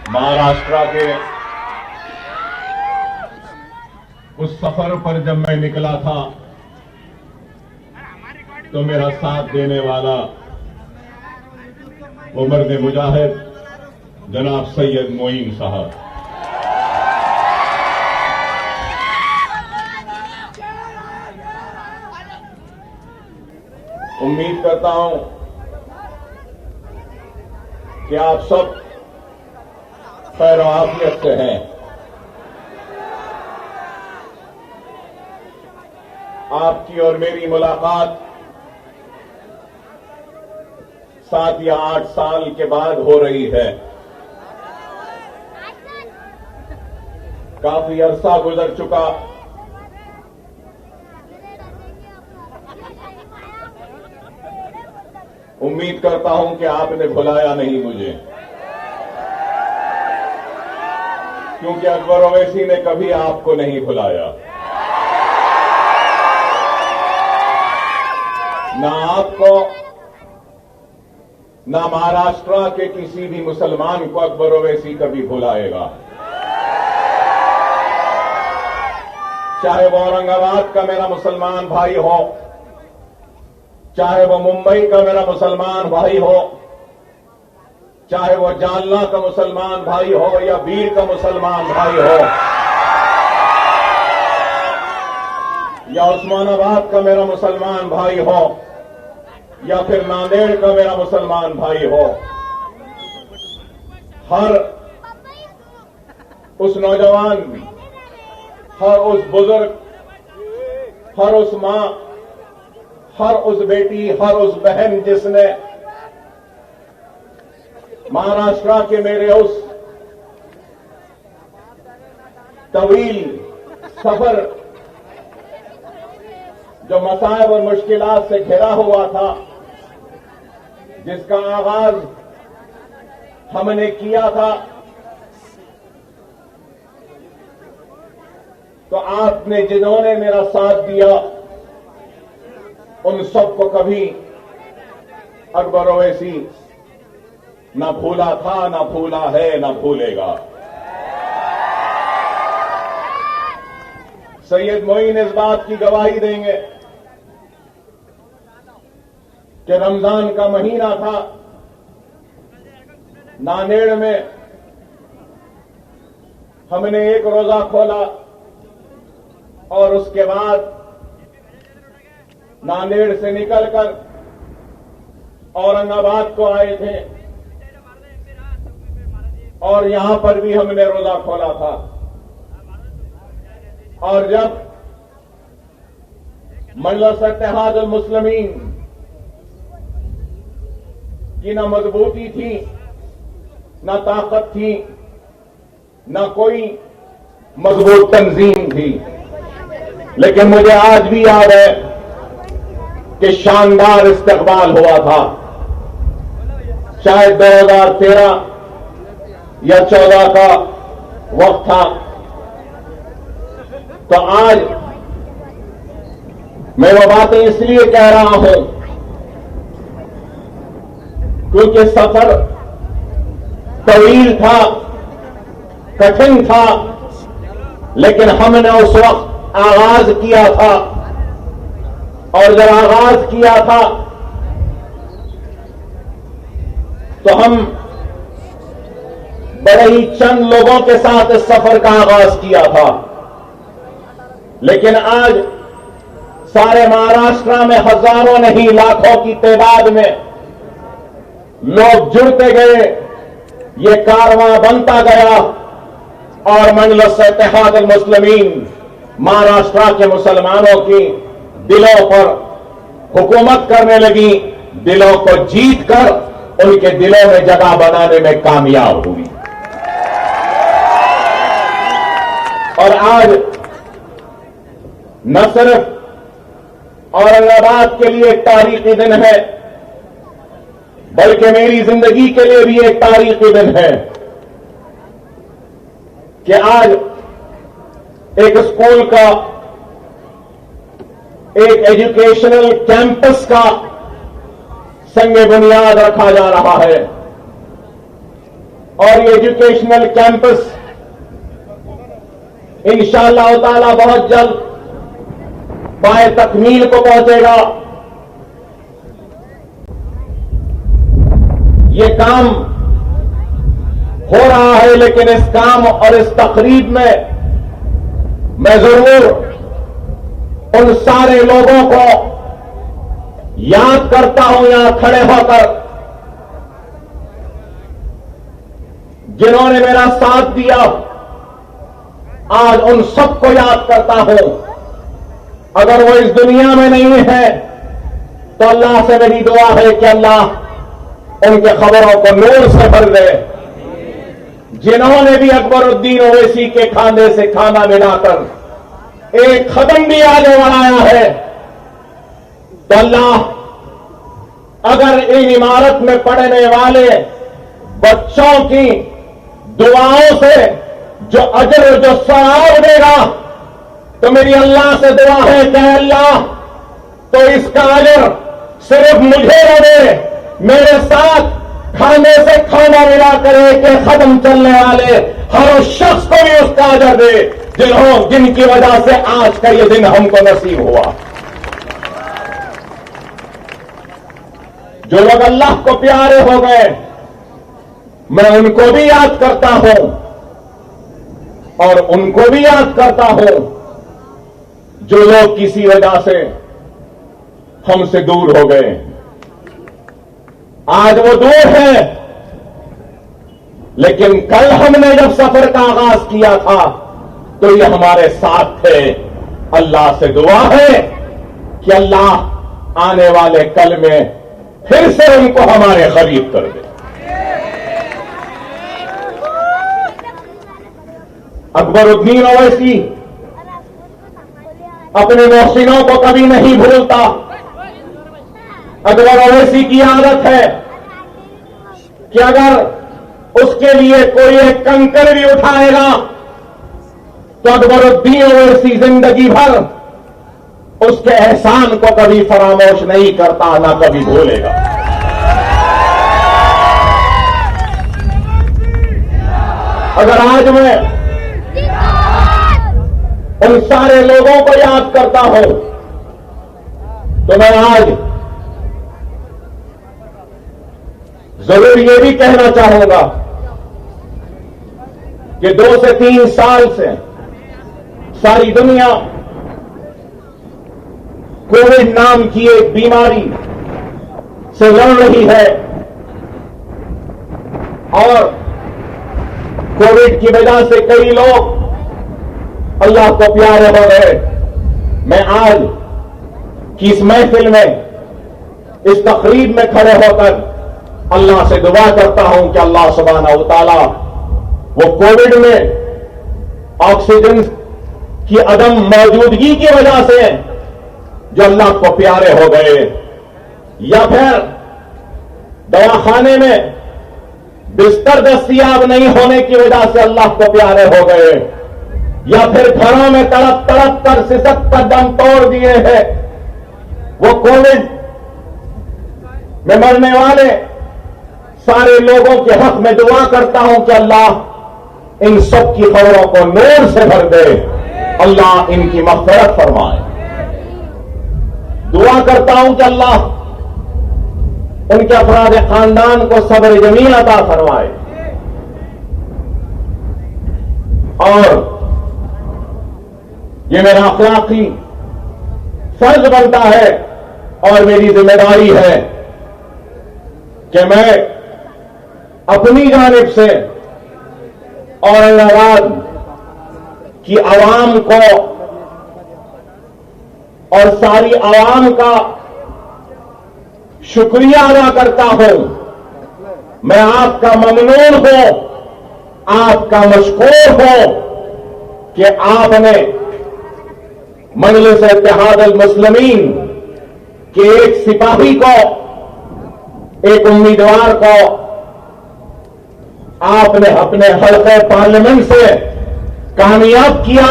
महाराष्ट्र के उस सफर पर जब मैं निकला था तो मेरा साथ देने वाला मर्द मुजाहिद जनाब सैयद मोइन साहब, उम्मीद करता हूं कि आप सब खैर आफियत से हैं। आपकी और मेरी मुलाकात 7 या 8 साल के बाद हो रही है। काफी अरसा गुजर चुका। उम्मीद करता हूं कि आपने भुलाया नहीं मुझे, क्योंकि अकबर ओवैसी ने कभी आपको नहीं भुलाया। ना आपको, ना महाराष्ट्र के किसी भी मुसलमान को अकबर ओवैसी कभी भुलाएगा। चाहे वो औरंगाबाद का मेरा मुसलमान भाई हो, चाहे वो मुंबई का मेरा मुसलमान भाई हो, चाहे वो जालना का मुसलमान भाई हो या बीड़ का मुसलमान भाई हो, या उस्मानाबाद का मेरा मुसलमान भाई हो, या फिर नांदेड़ का मेरा मुसलमान भाई हो, हर उस नौजवान, हर उस बुजुर्ग, हर उस मां, हर उस बेटी, हर उस बहन जिसने महाराष्ट्र के मेरे उस तवील सफर जो मसाइब और मुश्किलात से घिरा हुआ था, जिसका आगाज हमने किया था, तो आपने जिन्होंने मेरा साथ दिया उन सबको कभी अकबर ओवैसी ना भूला था, ना भूला है, ना भूलेगा। सैयद मोइन इस बात की गवाही देंगे कि रमजान का महीना था। नांदेड़ में हमने एक रोजा खोला और उसके बाद नांदेड़ से निकलकर औरंगाबाद को आए थे और यहां पर भी हमने रोजा खोला था। और जब मजलिस इत्तेहाद अल मुस्लिमीन की न मजबूती थी, न ताकत थी, न कोई मजबूत तंजीम थी, लेकिन मुझे आज भी याद है कि शानदार इस्तकबाल हुआ था। शायद 2013 या 14 का वक्त था। तो आज मैं वो बातें इसलिए कह रहा हूं क्योंकि सफर तवील था, कठिन था, लेकिन हमने उस वक्त आगाज किया था। और जब आगाज किया था तो हम बड़े ही चंद लोगों के साथ इस सफर का आगाज किया था, लेकिन आज सारे महाराष्ट्र में हजारों नहीं लाखों की तादाद में लोग जुड़ते गए, ये कारवां बनता गया और मजलिस इत्तेहाद अल मुस्लिमीन महाराष्ट्र के मुसलमानों की दिलों पर हुकूमत करने लगी, दिलों को जीत कर उनके दिलों में जगह बनाने में कामयाब हुई। और आज न सिर्फ औरंगाबाद के लिए एक तारीखी दिन है, बल्कि मेरी जिंदगी के लिए भी एक तारीखी दिन है कि आज एक स्कूल का, एक एजुकेशनल कैंपस का संग बुनियाद रखा जा रहा है। और ये एजुकेशनल कैंपस इंशाअल्लाह ताला बहुत जल्द पाए तकमील को पहुंचेगा। ये काम हो रहा है, लेकिन इस काम और इस तकरीब में मैं जरूर उन सारे लोगों को याद करता हूं यहां खड़े होकर, जिन्होंने मेरा साथ दिया। आज उन सबको याद करता हूं। अगर वो इस दुनिया में नहीं है तो अल्लाह से मेरी दुआ है कि अल्लाह उनके खबरों को नूर से भर दे। जिन्होंने भी अकबरुद्दीन ओवैसी के खाने से खाना मिलाकर एक कदम भी आगे बढ़ाया है, तो अल्लाह अगर इन इमारत में पढ़ने वाले बच्चों की दुआओं से जो अजर जो सवाब देगा, तो मेरी अल्लाह से दुआ है कि अल्लाह तो इसका अजर सिर्फ मुझे न दे, मेरे साथ खाने से खाना मिला कर एक कदम चलने वाले हर उस शख्स को भी उसका अजर दे जिनकी वजह से आज का ये दिन हमको नसीब हुआ। जो लोग अल्लाह को प्यारे हो गए, मैं उनको भी याद करता हूं और उनको भी याद करता हूं जो लोग किसी वजह से हमसे दूर हो गए। आज वो दूर है, लेकिन कल हमने जब सफर का आगाज किया था तो ये हमारे साथ थे। अल्लाह से दुआ है कि अल्लाह आने वाले कल में फिर से उनको हमारे करीब कर दे। अकबरुद्दीन ओवैसी अपने मोहसिनों को कभी नहीं भूलता। अकबर ओवैसी की आदत है कि अगर उसके लिए कोई एक कंकर भी उठाएगा तो अकबरुद्दीन ओवैसी जिंदगी भर उसके एहसान को कभी फरामोश नहीं करता, ना कभी भूलेगा। अगर आज मैं उन सारे लोगों को याद करता हूं तो मैं आज जरूर ये भी कहना चाहूंगा कि 2 से 3 साल से सारी दुनिया कोविड नाम की एक बीमारी से लड़ रही है और कोविड की वजह से कई लोग अल्लाह को प्यारे हो गए। मैं आज की इस महफिल में, इस तकरीब में खड़े होकर अल्लाह से दुआ करता हूं कि अल्लाह सुब्हानहू तआला वो कोविड में ऑक्सीजन की अदम मौजूदगी की वजह से जो अल्लाह को प्यारे हो गए, या फिर दवाखाने में बिस्तर दस्तयाब नहीं होने की वजह से अल्लाह को प्यारे हो गए, या फिर घरों में तड़प तड़प कर सिसक कर दम तोड़ दिए हैं, वो कोविड में मरने वाले सारे लोगों के हक में दुआ करता हूं कि अल्लाह इन सब की खबरों को नूर से भर दे, अल्लाह इनकी मग़फ़िरत फरमाए। दुआ करता हूं कि अल्लाह उनके अफराद खानदान को सब्र जमील अता फरमाए और ये मेरा अखलाकी फर्ज बनता है और मेरी जिम्मेदारी है कि मैं अपनी जानिब से और इलाहाबाद की आवाम को और सारी आवाम का शुक्रिया अदा करता हूं। मैं आपका ममनून हूं, आपका मशकूर हूं कि आपने मजलिस इत्तेहाद अल मुस्लिमीन के एक सिपाही को, एक उम्मीदवार को आपने अपने हल्के पार्लियामेंट से कामयाब किया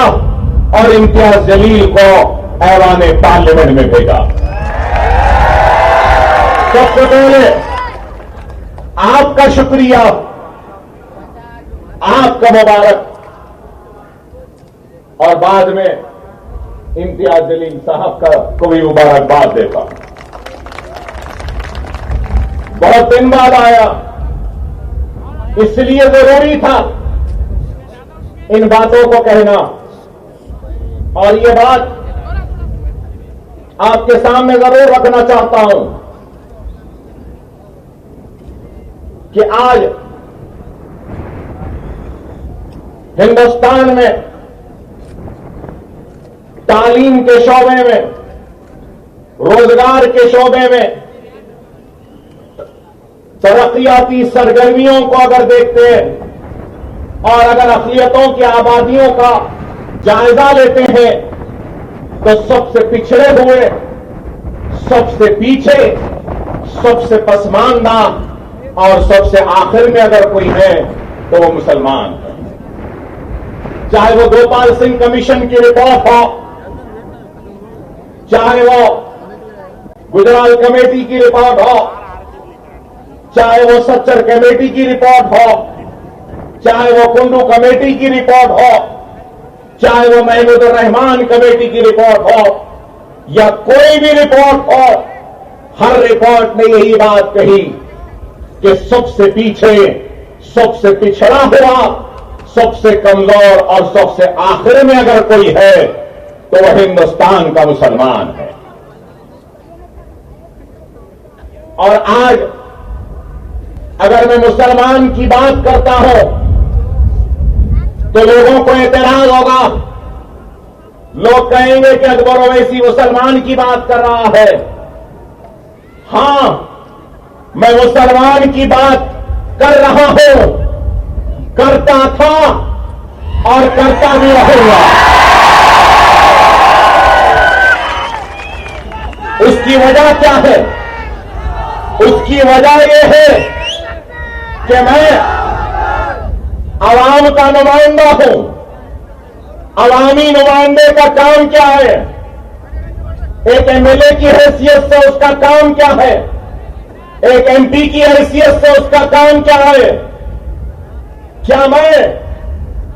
और इम्तियाज जलील को ऐवान पार्लियामेंट में भेजा। सबसे पहले आपका शुक्रिया आपका मुबारक। और बाद में इम्तियाज जलील साहब को भी मुबारकबाद देता हूं। बहुत दिन बाद आया, इसलिए जरूरी था इन बातों को कहना। और ये बात आपके सामने जरूर रखना चाहता हूं कि आज हिंदुस्तान में तालीम के शोबे में, रोजगार के शोबे में, तरक्याती सरगर्मियों को अगर देखते हैं और अगर अक़लियतों की आबादियों का जायजा लेते हैं तो सबसे पिछड़े हुए, सबसे पीछे, सबसे पसमानदा और सबसे आखिर में अगर कोई है तो वो मुसलमान है। चाहे वो गोपाल सिंह कमीशन की रिपोर्ट हो, चाहे वो गुजराल कमेटी की रिपोर्ट हो, चाहे वो सच्चर कमेटी की रिपोर्ट हो, चाहे वो कुंडू कमेटी की रिपोर्ट हो, चाहे वो महमूदुर रहमान कमेटी की रिपोर्ट हो या कोई भी रिपोर्ट हो, हर रिपोर्ट ने यही बात कही कि सबसे पीछे, सबसे पिछड़ा हुआ, सबसे कमजोर और सबसे आखिर में अगर कोई है तो वह हिंदुस्तान का मुसलमान है। और आज अगर मैं मुसलमान की बात करता हूं तो लोगों को एतराज होगा, लोग कहेंगे कि अकबर ओवैसी मुसलमान की बात कर रहा है। हां, मैं मुसलमान की बात कर रहा हूं, करता था और करता भी रहूंगा। उसकी वजह क्या है? उसकी वजह यह है कि मैं अवाम का नुमाइंदा हूं। अवामी नुमाइंदे का काम क्या है? एक एमएलए की हैसियत से उसका काम क्या है? एक एमपी की हैसियत से उसका काम क्या है? क्या मैं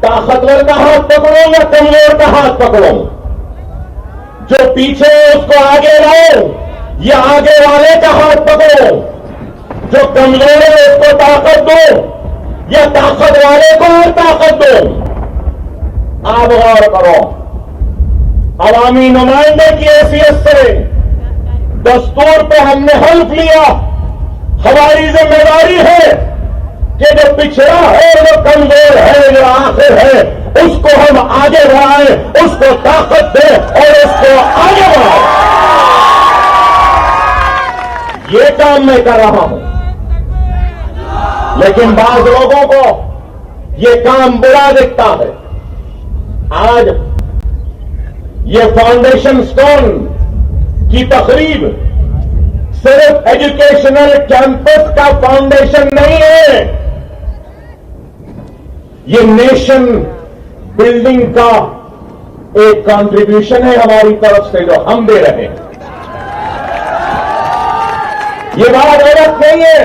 ताकतवर का हाथ पकड़ूं या कमजोर का हाथ पकड़ूं? जो पीछे है उसको आगे लाऊं या आगे वाले का हाथ पकड़ूं? जो कमजोर है उसको ताकत दूं या ताकत वाले को और ताकत दूं? आप गौर करो, अवामी नुमाइंदे की हैसियत से दस्तूर पे हमने हल्फ लिया। हमारी जिम्मेदारी है कि जो पिछड़ा है, जो कमजोर है, जो आखिर है, उसको हम आगे बढ़ाएं, उसको ताकत दें और उसको आगे बढ़ाएं। ये काम मैं कर रहा हूं। लेकिन बाज लोगों को ये काम बुरा दिखता है। आज ये फाउंडेशन स्टोन की तकरीब सिर्फ एजुकेशनल कैंपस का फाउंडेशन नहीं है, ये नेशन बिल्डिंग का एक कंट्रीब्यूशन है हमारी तरफ से जो हम दे रहे हैं। ये बात गलत नहीं है।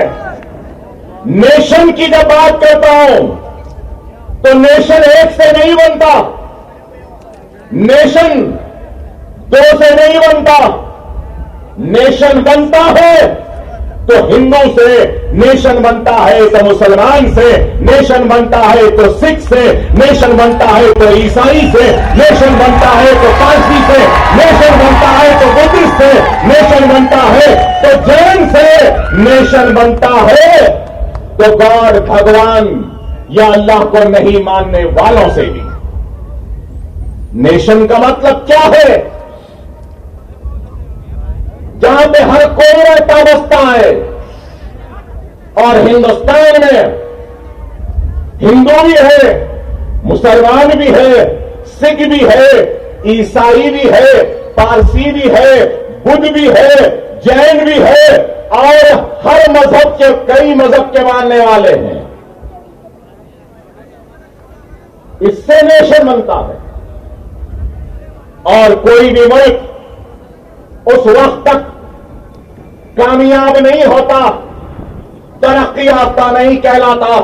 नेशन की जब बात करता हूं तो नेशन एक से नहीं बनता, नेशन दो से नहीं बनता। नेशन बनता है तो हिंदू से, नेशन बनता है तो मुसलमान से, नेशन बनता है तो सिख से, नेशन बनता है तो ईसाई से, नेशन बनता है तो पारसी से, नेशन बनता है तो बुद्धिस्ट से, नेशन बनता है तो जैन से, नेशन बनता है तो गॉड, भगवान या अल्लाह को नहीं मानने वालों से भी। नेशन का मतलब क्या है? जहां पे हर कोई रहता बसता है। और हिंदुस्तान में हिंदू भी है, मुसलमान भी है, सिख भी है, ईसाई भी है, पारसी भी है, बुद्ध भी है, जैन भी है और हर मजहब के, कई मजहब के मानने वाले हैं। इससे नेशन बनता है। और कोई भी मुल्क उस वक्त तक कामयाब नहीं होता, तरक्की याफ्ता नहीं कहलाता,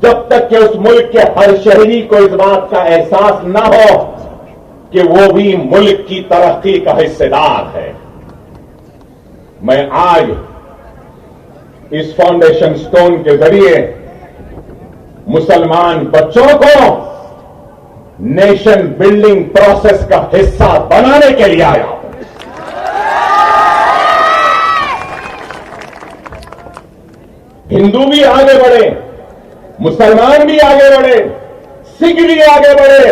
जब तक कि उस मुल्क के हर शहरी को इस बात का एहसास न हो कि वो भी मुल्क की तरक्की का हिस्सेदार है। मैं आज इस फाउंडेशन स्टोन के जरिए मुसलमान बच्चों को नेशन बिल्डिंग प्रोसेस का हिस्सा बनाने के लिए आया हूं। हिंदू भी आगे बढ़े, मुसलमान भी आगे बढ़े, सिख भी आगे बढ़े,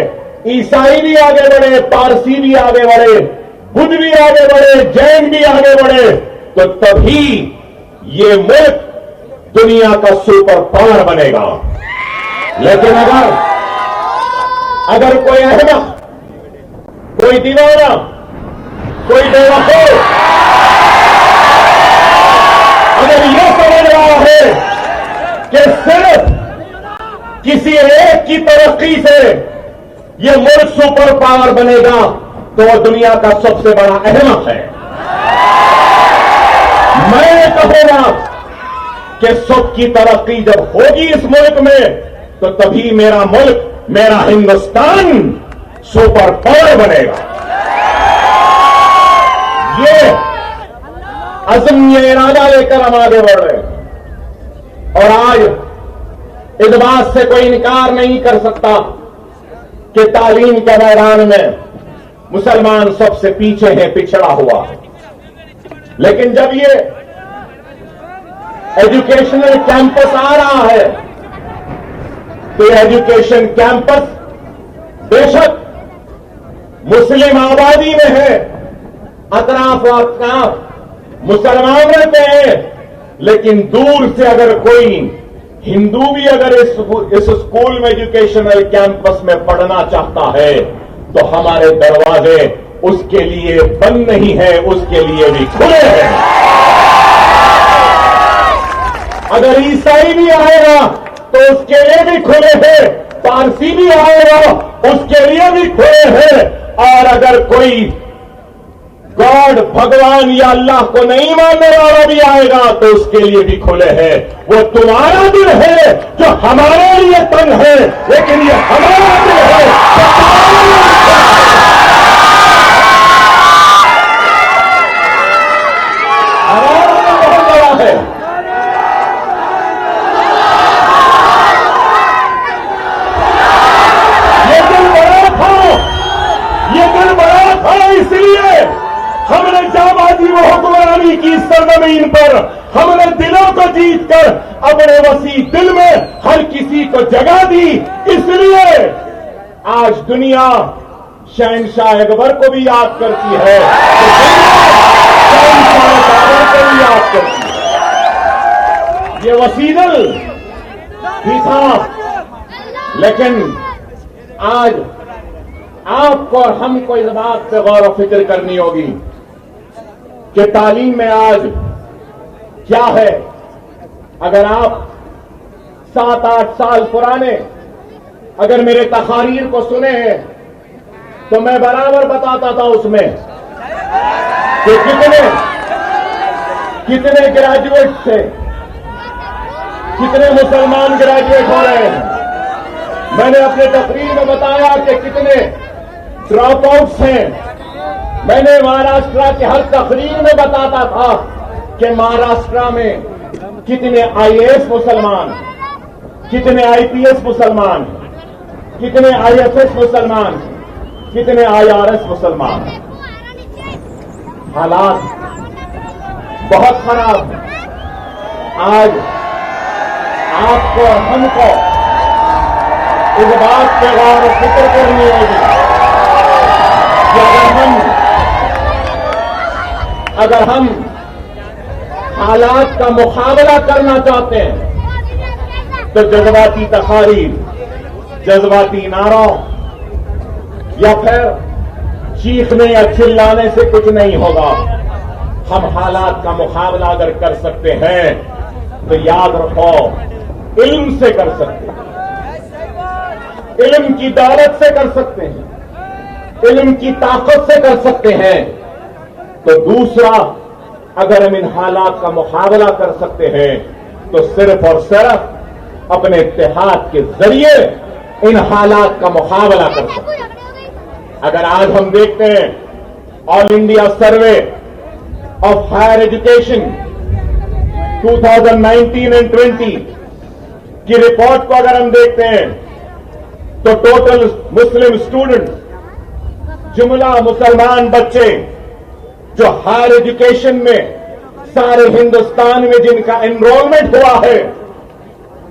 ईसाई भी आगे बढ़े, पारसी भी आगे बढ़े, बुद्ध भी आगे बढ़े, जैन भी आगे बढ़े, तो तभी ये मुल्क दुनिया का सुपर पावर बनेगा। लेकिन अगर कोई अहमक, कोई दीवाना, कोई बेवकूफ अगर ये समझ रहा है कि सिर्फ किसी एक की तरक्की से ये मुल्क सुपर पावर बनेगा, तो वो दुनिया का सबसे बड़ा अहमक है। मैं कहूंगा कि सबकी तरक्की जब होगी इस मुल्क में, तो तभी मेरा मुल्क, मेरा हिंदुस्तान सुपर पावर बनेगा। ये अज़्म, ये इरादा लेकर हम आगे बढ़ रहे हैं। और आज इस बात से कोई इनकार नहीं कर सकता कि तालीम के मैदान में मुसलमान सबसे पीछे है, पिछड़ा हुआ है। लेकिन जब ये एजुकेशनल कैंपस आ रहा है, तो एजुकेशन कैंपस बेशक मुस्लिम आबादी में है, अतराफ और अतराफ मुसलमान रहते हैं, लेकिन दूर से अगर कोई हिंदू भी अगर इस स्कूल में, एजुकेशनल कैंपस में पढ़ना चाहता है, तो हमारे दरवाजे उसके लिए बंद नहीं है, उसके लिए भी खुले हैं। अगर ईसाई भी आएगा तो उसके लिए भी खुले हैं, पारसी भी आएगा उसके लिए भी खुले हैं, और अगर कोई गॉड, भगवान या अल्लाह को नहीं मानने वाला भी आएगा तो उसके लिए भी खुले हैं। वो तुम्हारा दिल है जो हमारे लिए तंग है, लेकिन ये हमारा दिल है जो तुम्हारे लिए हमारा दिल बहुत बड़ा है। ये दिल बड़ा था, ये दिल बड़ा था, इसलिए हमने जाबाजी व हुक्मरानी की सरजमीन पर हमने दिलों को जीतकर अपने वसी दिल में हर किसी को जगह दी। इसलिए आज दुनिया शहंशाह अकबर को भी याद करती है, तो शहंशाह बाबर को भी याद करती है। ये वसी दिल भी था, लेकिन आज आपको और हमको इस बात पे गौर व फिक्र करनी होगी कि तालीम में आज क्या है। अगर आप 7-8 साल पुराने अगर मेरे तकारीर को सुने हैं, तो मैं बराबर बताता था उसमें कि कितने ग्रेजुएट थे, कितने मुसलमान ग्रेजुएट हो रहे हैं। मैंने अपने तकरीर में बताया कि कितने ड्रॉप आउट्स हैं। मैंने महाराष्ट्र के हर तकरीर में बताता था कि महाराष्ट्र में कितने आईएएस मुसलमान, कितने आईपीएस मुसलमान, कितने आईएफएस मुसलमान, कितने आईआरएस मुसलमान। हालात बहुत खराब है। आज आपको और हमको इस बात पे गौर और फिक्र करनी होगी कि अगर हम हालात का मुकाबला करना चाहते हैं, तो जज्बाती तकारीर, जज्बाती नारों या फिर चीखने या चिल्लाने से कुछ नहीं होगा। हम हालात का मुकाबला अगर कर सकते हैं, तो याद रखो, इल्म से कर सकते हैं, इल्म की दौलत से कर सकते हैं, इल्म की ताकत से कर सकते हैं। तो दूसरा, अगर हम इन हालात का मुकाबला कर सकते हैं, तो सिर्फ और सिर्फ अपने इत्तेहाद के जरिए इन हालात का मुकाबला कर सकते हैं। अगर आज हम देखते हैं all India survey of higher education 2019 and 20 की रिपोर्ट को अगर हम देखते हैं तो टोटल मुस्लिम स्टूडेंट, जुमला मुसलमान बच्चे जो हायर एजुकेशन में सारे हिंदुस्तान में जिनका एनरोलमेंट हुआ है,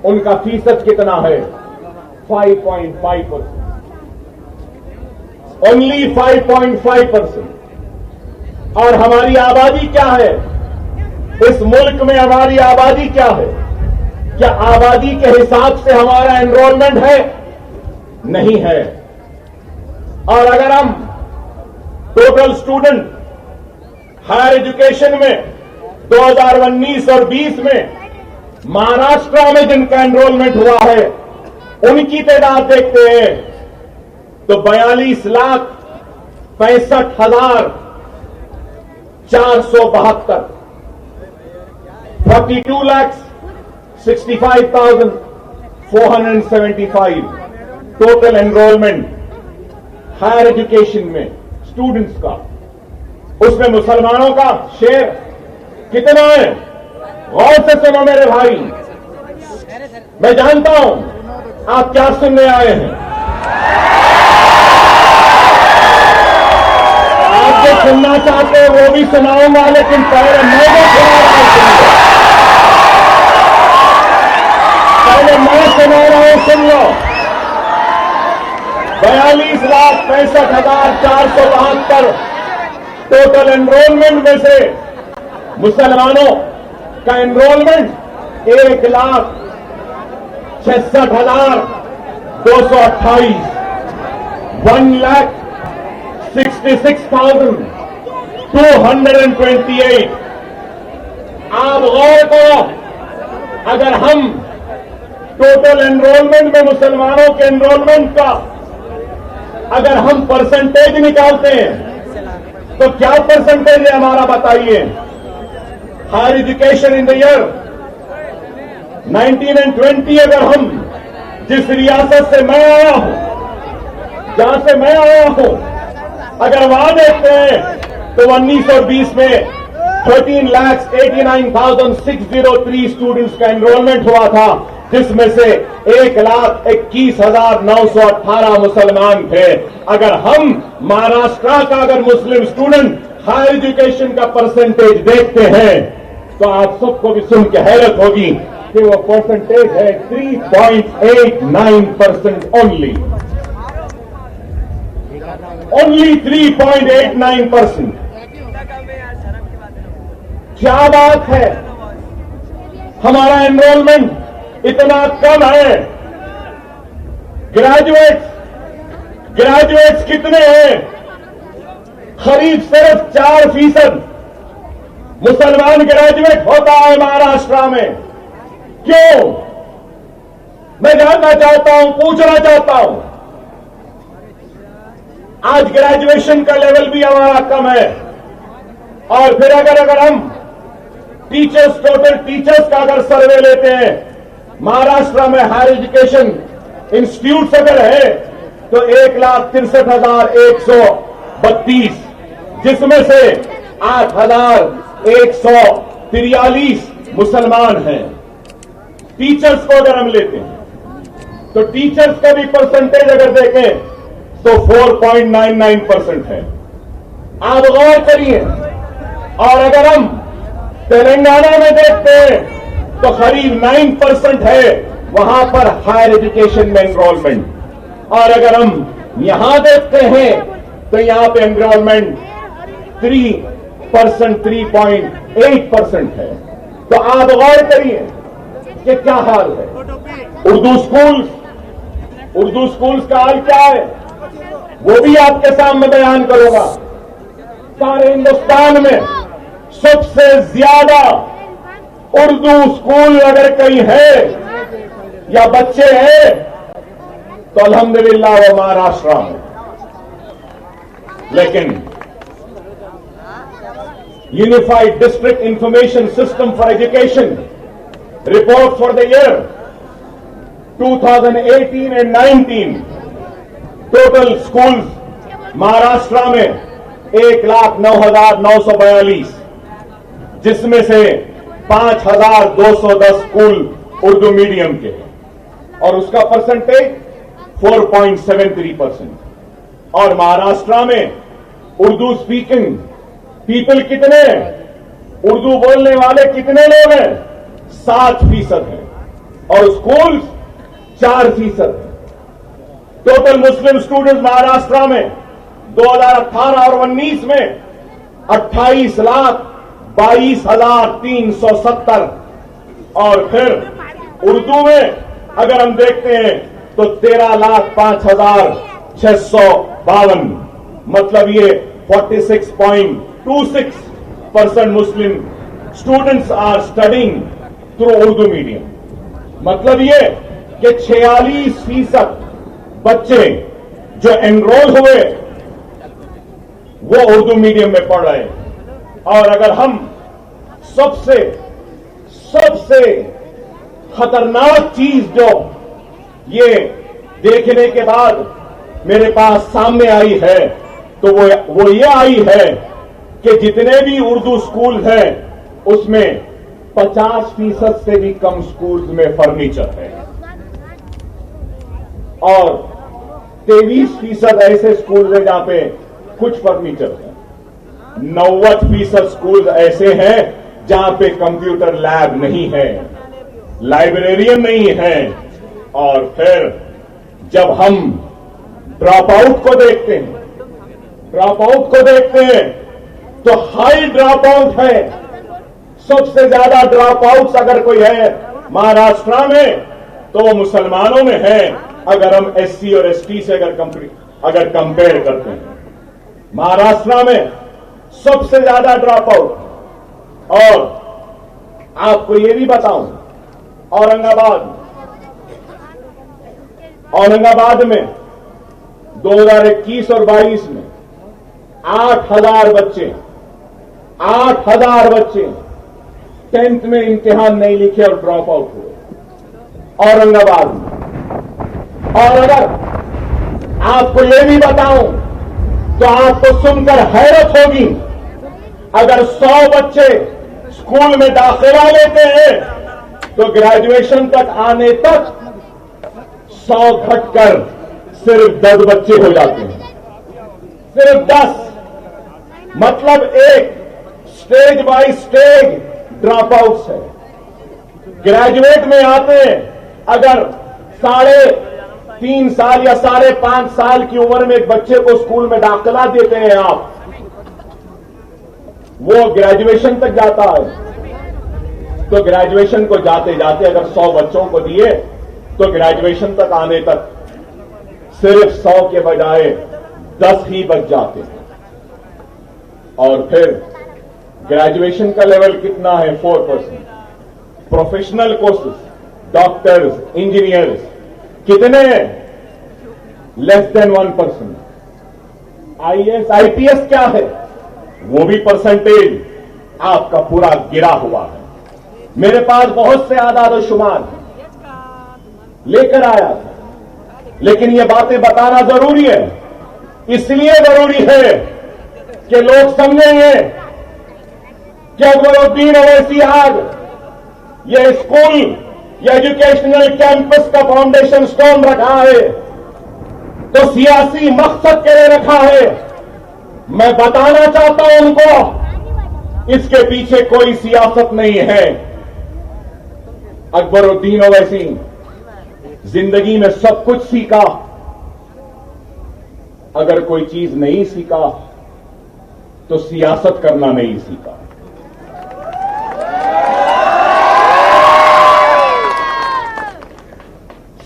उनका फीसद कितना है? 5.5%। ओनली 5.5%। और हमारी आबादी क्या है? इस मुल्क में हमारी आबादी क्या है? क्या आबादी के हिसाब से हमारा एनरोलमेंट है? नहीं है। और अगर हम टोटल स्टूडेंट हायर एजुकेशन में 2019 और 20 में महाराष्ट्र में जिनका एनरोलमेंट हुआ है, उनकी तादाद देखते हैं तो 42,65,472, 42,65,475 टोटल एनरोलमेंट हायर एजुकेशन में स्टूडेंट्स का। उसमें मुसलमानों का शेयर कितना है? गौर से सुनो मेरे भाई, मैं जानता हूं आप क्या सुनने आए हैं। आप जो सुनना चाहते हैं वो भी सुनाऊंगा, लेकिन पहले मैं जो सुना रहा हूं पहले मैं सुना रहा हूं, सुन लो। 42,65,472 टोटल एनरोलमेंट में से मुसलमानों का एनरोलमेंट 1,66,228, 1,66,228। आप गौर करो, अगर हम टोटल एनरोलमेंट में मुसलमानों के एनरोलमेंट का अगर हम परसेंटेज निकालते हैं तो क्या परसेंटेज है हमारा, बताइए। Higher education in the year 19 and 20 अगर हम जिस रियासत से मैं आया हूं, जहां से मैं आया हूं, अगर वहां देखते हैं तो 19 और 20 में 13,89,603 स्टूडेंट्स का एनरोलमेंट हुआ था, जिसमें से 1,21,918 मुसलमान थे। अगर हम महाराष्ट्र का अगर मुस्लिम स्टूडेंट हायर एजुकेशन का परसेंटेज देखते हैं तो आप सबको भी सुन के हैरत होगी कि वो परसेंटेज है 3.89% ओनली। ओनली 3.89%। क्या बात है, हमारा एनरोलमेंट इतना कम है। ग्रेजुएट्स कितने हैं? करीब सिर्फ 4% मुसलमान ग्रेजुएट होता है महाराष्ट्र में। क्यों? मैं जानना चाहता हूं, पूछना चाहता हूं। आज ग्रेजुएशन का लेवल भी हमारा कम है। और फिर अगर हम टीचर्स, टोटल टीचर्स का अगर सर्वे लेते हैं, महाराष्ट्र में हायर एजुकेशन इंस्टीट्यूट अगर है तो 1,63,132, जिसमें से 8,143 मुसलमान हैं। टीचर्स को अगर हम लेते हैं तो टीचर्स का भी परसेंटेज अगर देखें तो 4.99% है। आप गौर करिए। और अगर हम तेलंगाना में देखते हैं तो करीब 9% है वहां पर हायर एजुकेशन में एनरोलमेंट। और अगर हम यहां देखते हैं तो यहां पे एनरोलमेंट 3.8% है। तो आप गौर करिए कि क्या हाल है। उर्दू स्कूल्स का हाल क्या है वो भी आपके सामने बयान करूंगा। सारे हिंदुस्तान में सबसे ज्यादा उर्दू स्कूल अगर कहीं है या बच्चे हैं तो अल्हम्दुलिल्लाह वो महाराष्ट्र में। लेकिन unified district information system for education report for the year 2018 and 19 total schools Maharashtra में 1,09,942, जिसमें से 5,210 स्कूल उर्दू मीडियम के हैं और उसका परसेंटेज 4.73%। और महाराष्ट्र में उर्दू स्पीकिंग पीपल कितने हैं, उर्दू बोलने वाले कितने लोग हैं? 7% हैं और स्कूल्स 4% हैं। टोटल मुस्लिम स्टूडेंट्स महाराष्ट्र में 2018 और 19 में 28,22,370 और फिर उर्दू में अगर हम देखते हैं तो 13,05,652, मतलब ये 46.26% Muslim students are studying through Urdu medium. मतलब ये कि 46% बच्चे जो एनरोल हुए वो उर्दू मीडियम में पढ़ रहे हैं। और अगर हम सबसे खतरनाक चीज जो ये देखने के बाद मेरे पास सामने आई है तो वो ये आई है कि जितने भी उर्दू स्कूल हैं उसमें 50% से भी कम स्कूल्स में फर्नीचर है और 23% ऐसे स्कूल हैं जहां पे कुछ फर्नीचर है। 90% स्कूल ऐसे हैं जहां पे कंप्यूटर लैब नहीं है, लाइब्रेरियन नहीं है। और फिर जब हम ड्रॉप आउट को देखते हैं तो हाई ड्रॉप आउट है। सबसे ज्यादा ड्रॉप आउट्स अगर कोई है महाराष्ट्र में तो वो मुसलमानों में है, अगर हम एससी और एसटी से अगर कंपेयर करते हैं। महाराष्ट्र में सबसे ज्यादा ड्रॉप आउट। और आपको ये भी बताऊं, औरंगाबाद में 2021 और 22 में 8,000 बच्चे 10th में इम्तिहान नहीं लिखे और ड्रॉप आउट हुए औरंगाबाद में। और अगर आपको ये भी बताऊं तो आपको सुनकर हैरत होगी, अगर 100 बच्चे स्कूल में दाखिला लेते हैं तो ग्रेजुएशन तक आने तक 100 घटकर सिर्फ 10 बच्चे हो जाते हैं, सिर्फ 10। मतलब एक stage by stage drop outs है। ग्रेजुएट में आते हैं, अगर 3.5 साल या 5.5 साल की उम्र में एक बच्चे को स्कूल में दाखिला देते हैं आप, वो ग्रेजुएशन तक जाता है। तो ग्रेजुएशन को जाते जाते अगर 100 बच्चों को दिए तो ग्रेजुएशन तक आने तक सिर्फ 100 के बजाय 10 ही बच जाते हैं। और फिर ग्रेजुएशन का लेवल कितना है? 4%। प्रोफेशनल कोर्सेज, डॉक्टर्स, इंजीनियर्स कितने हैं? Less than 1%। आईएएस, आईपीएस क्या है? वो भी परसेंटेज आपका पूरा गिरा हुआ है। मेरे पास बहुत से आदाद और शुमार लेकर आया था, लेकिन ये बातें बताना जरूरी है। इसलिए जरूरी है कि लोग समझेंगे कि अकबरुद्दीन ओवैसी आज ये स्कूल, ये एजुकेशनल कैंपस का फाउंडेशन स्टोन रखा है तो सियासी मकसद के लिए रखा है। मैं बताना चाहता हूं उनको, इसके पीछे कोई सियासत नहीं है। अकबरुद्दीन ओवैसी जिंदगी में सब कुछ सीखा, अगर कोई चीज नहीं सीखा तो सियासत करना नहीं सीखा।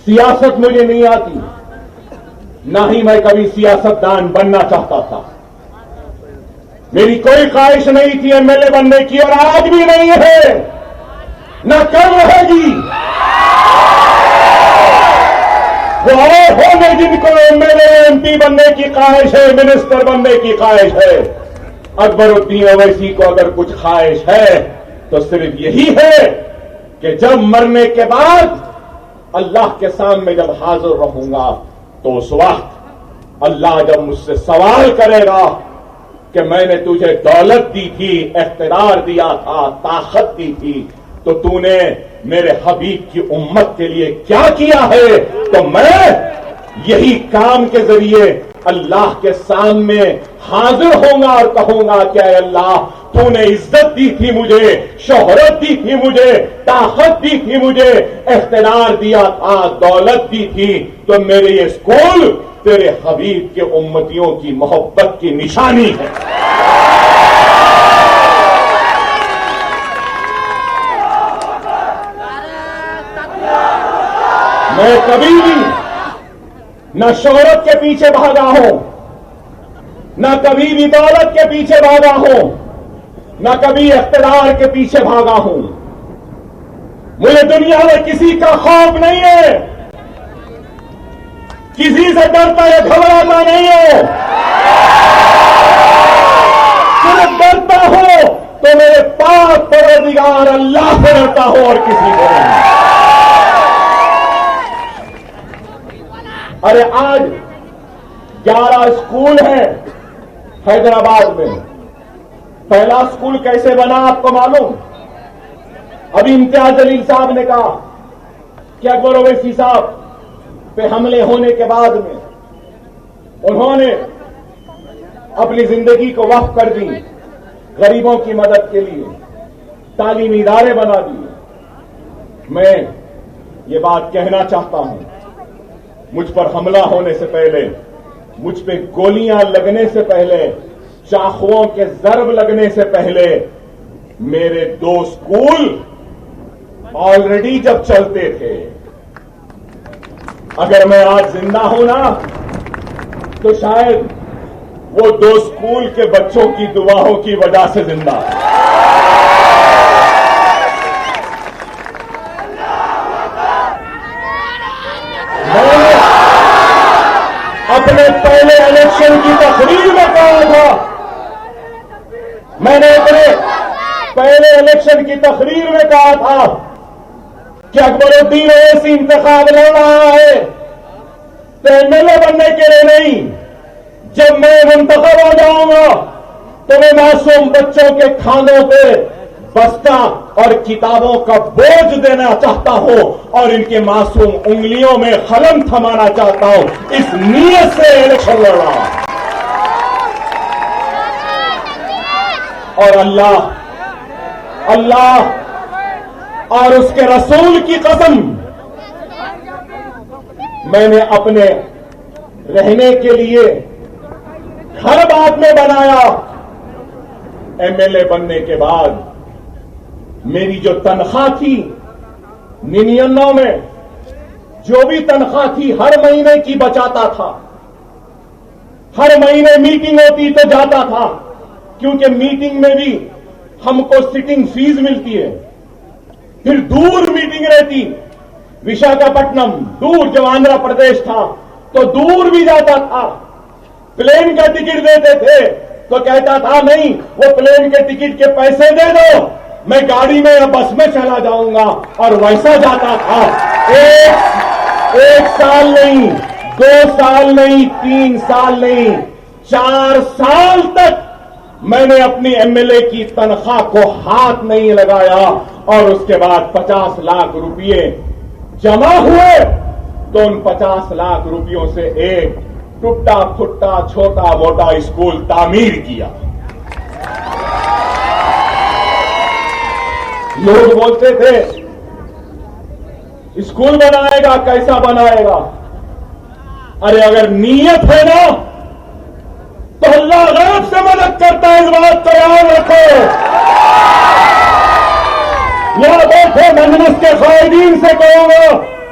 सियासत मुझे नहीं आती, ना ही मैं कभी सियासतदान बनना चाहता था। मेरी कोई ख्वाहिश नहीं थी एमएलए बनने की और आज भी नहीं है, न कल रहेगी। वो और होंगे जिनको एमएलए एमपी बनने की ख्वाहिश है, मिनिस्टर बनने की ख्वाहिश है। अकबरुद्दीन ओवैसी को अगर कुछ ख्वाहिश है तो सिर्फ यही है कि जब मरने के बाद अल्लाह के सामने जब हाजिर रहूंगा तो उस वक्त अल्लाह जब मुझसे सवाल करेगा कि मैंने तुझे दौलत दी थी, इख्तियार दिया था, ताकत दी थी, तो तूने मेरे हबीब की उम्मत के लिए क्या किया है, तो मैं यही काम के जरिए अल्लाह के सामने हाजिर होगा और कहूंगा कि अल्लाह तूने इज्जत दी थी मुझे, शोहरत दी थी मुझे, ताकत दी थी मुझे, इख्तियार दिया था, दौलत दी थी, तो मेरे ये स्कूल तेरे हबीब के उम्मतियों की मोहब्बत की निशानी है। मैं कभी भी न शोहरत के पीछे भागा हूं, न कभी भी दौलत के पीछे भागा हूं, न कभी इख्तियार के पीछे भागा हूं। मुझे दुनिया में किसी का खौफ नहीं है, किसी से डरता या घबराता नहीं है। सिर्फ डरता हूं तो मेरे पाक परवरदिगार अल्लाह से डरता हूं और किसी को नहीं। अरे आज 11 स्कूल हैं हैदराबाद में। पहला स्कूल कैसे बना आपको मालूम? अभी इम्तियाज जलील साहब ने कहा कि अकबर ओवैसी साहब पे हमले होने के बाद में उन्होंने अपनी जिंदगी को वक्फ कर दी गरीबों की मदद के लिए, तालीमी इदारे बना दिए। मैं ये बात कहना चाहता हूं, मुझ पर हमला होने से पहले, मुझ पे गोलियां लगने से पहले, चाकुओं के जरब लगने से पहले मेरे 2 स्कूल ऑलरेडी जब चलते थे। अगर मैं आज जिंदा हूं ना, तो शायद वो 2 स्कूल के बच्चों की दुआओं की वजह से जिंदा है। मैंने अपने पहले इलेक्शन की तकरीर में कहा था, मैंने अपने पहले इलेक्शन की तकरीर में कहा था कि अकबरुद्दीन ओवैसी इंतखाब लड़ रहा है तो एमएलए बनने के लिए नहीं, जब मैं मुंतखब हो जाऊंगा तो मैं मासूम बच्चों के खानों पे बस्ता और किताबों का बोझ देना चाहता हूं और इनके मासूम उंगलियों में कलम थमाना चाहता हूं। इस नीयत से इलेक्शन लड़ रहा हूं। और अल्लाह और उसके रसूल की कसम, मैंने अपने रहने के लिए घर बाद में बनाया। एमएलए बनने के बाद मेरी जो तनख्वाह थी 99 में, जो भी तनख्वाह थी हर महीने की बचाता था। हर महीने मीटिंग होती तो जाता था, क्योंकि मीटिंग में भी हमको सिटिंग फीस मिलती है। फिर दूर मीटिंग रहती, विशाखापट्टनम दूर, जब आंध्र प्रदेश था तो दूर भी जाता था। प्लेन का टिकट देते थे तो कहता था नहीं, वो प्लेन के टिकट के पैसे दे दो, मैं गाड़ी में या बस में चला जाऊंगा, और वैसा जाता था। एक साल नहीं, 2 साल नहीं, 3 साल नहीं, 4 साल तक मैंने अपनी एमएलए की तनख्वाह को हाथ नहीं लगाया। और उसके बाद 50 लाख रुपये जमा हुए तो उन 50 लाख रुपयों से एक टूटा फुट्टा छोटा मोटा स्कूल तामीर किया। लोग बोलते थे स्कूल बनाएगा, कैसा बनाएगा? अरे अगर नीयत है ना तो अल्लाह गैब से मदद करता है, इस बात को याद रखो। यहां बैठे मजलिस के कायदीन से कहूंगा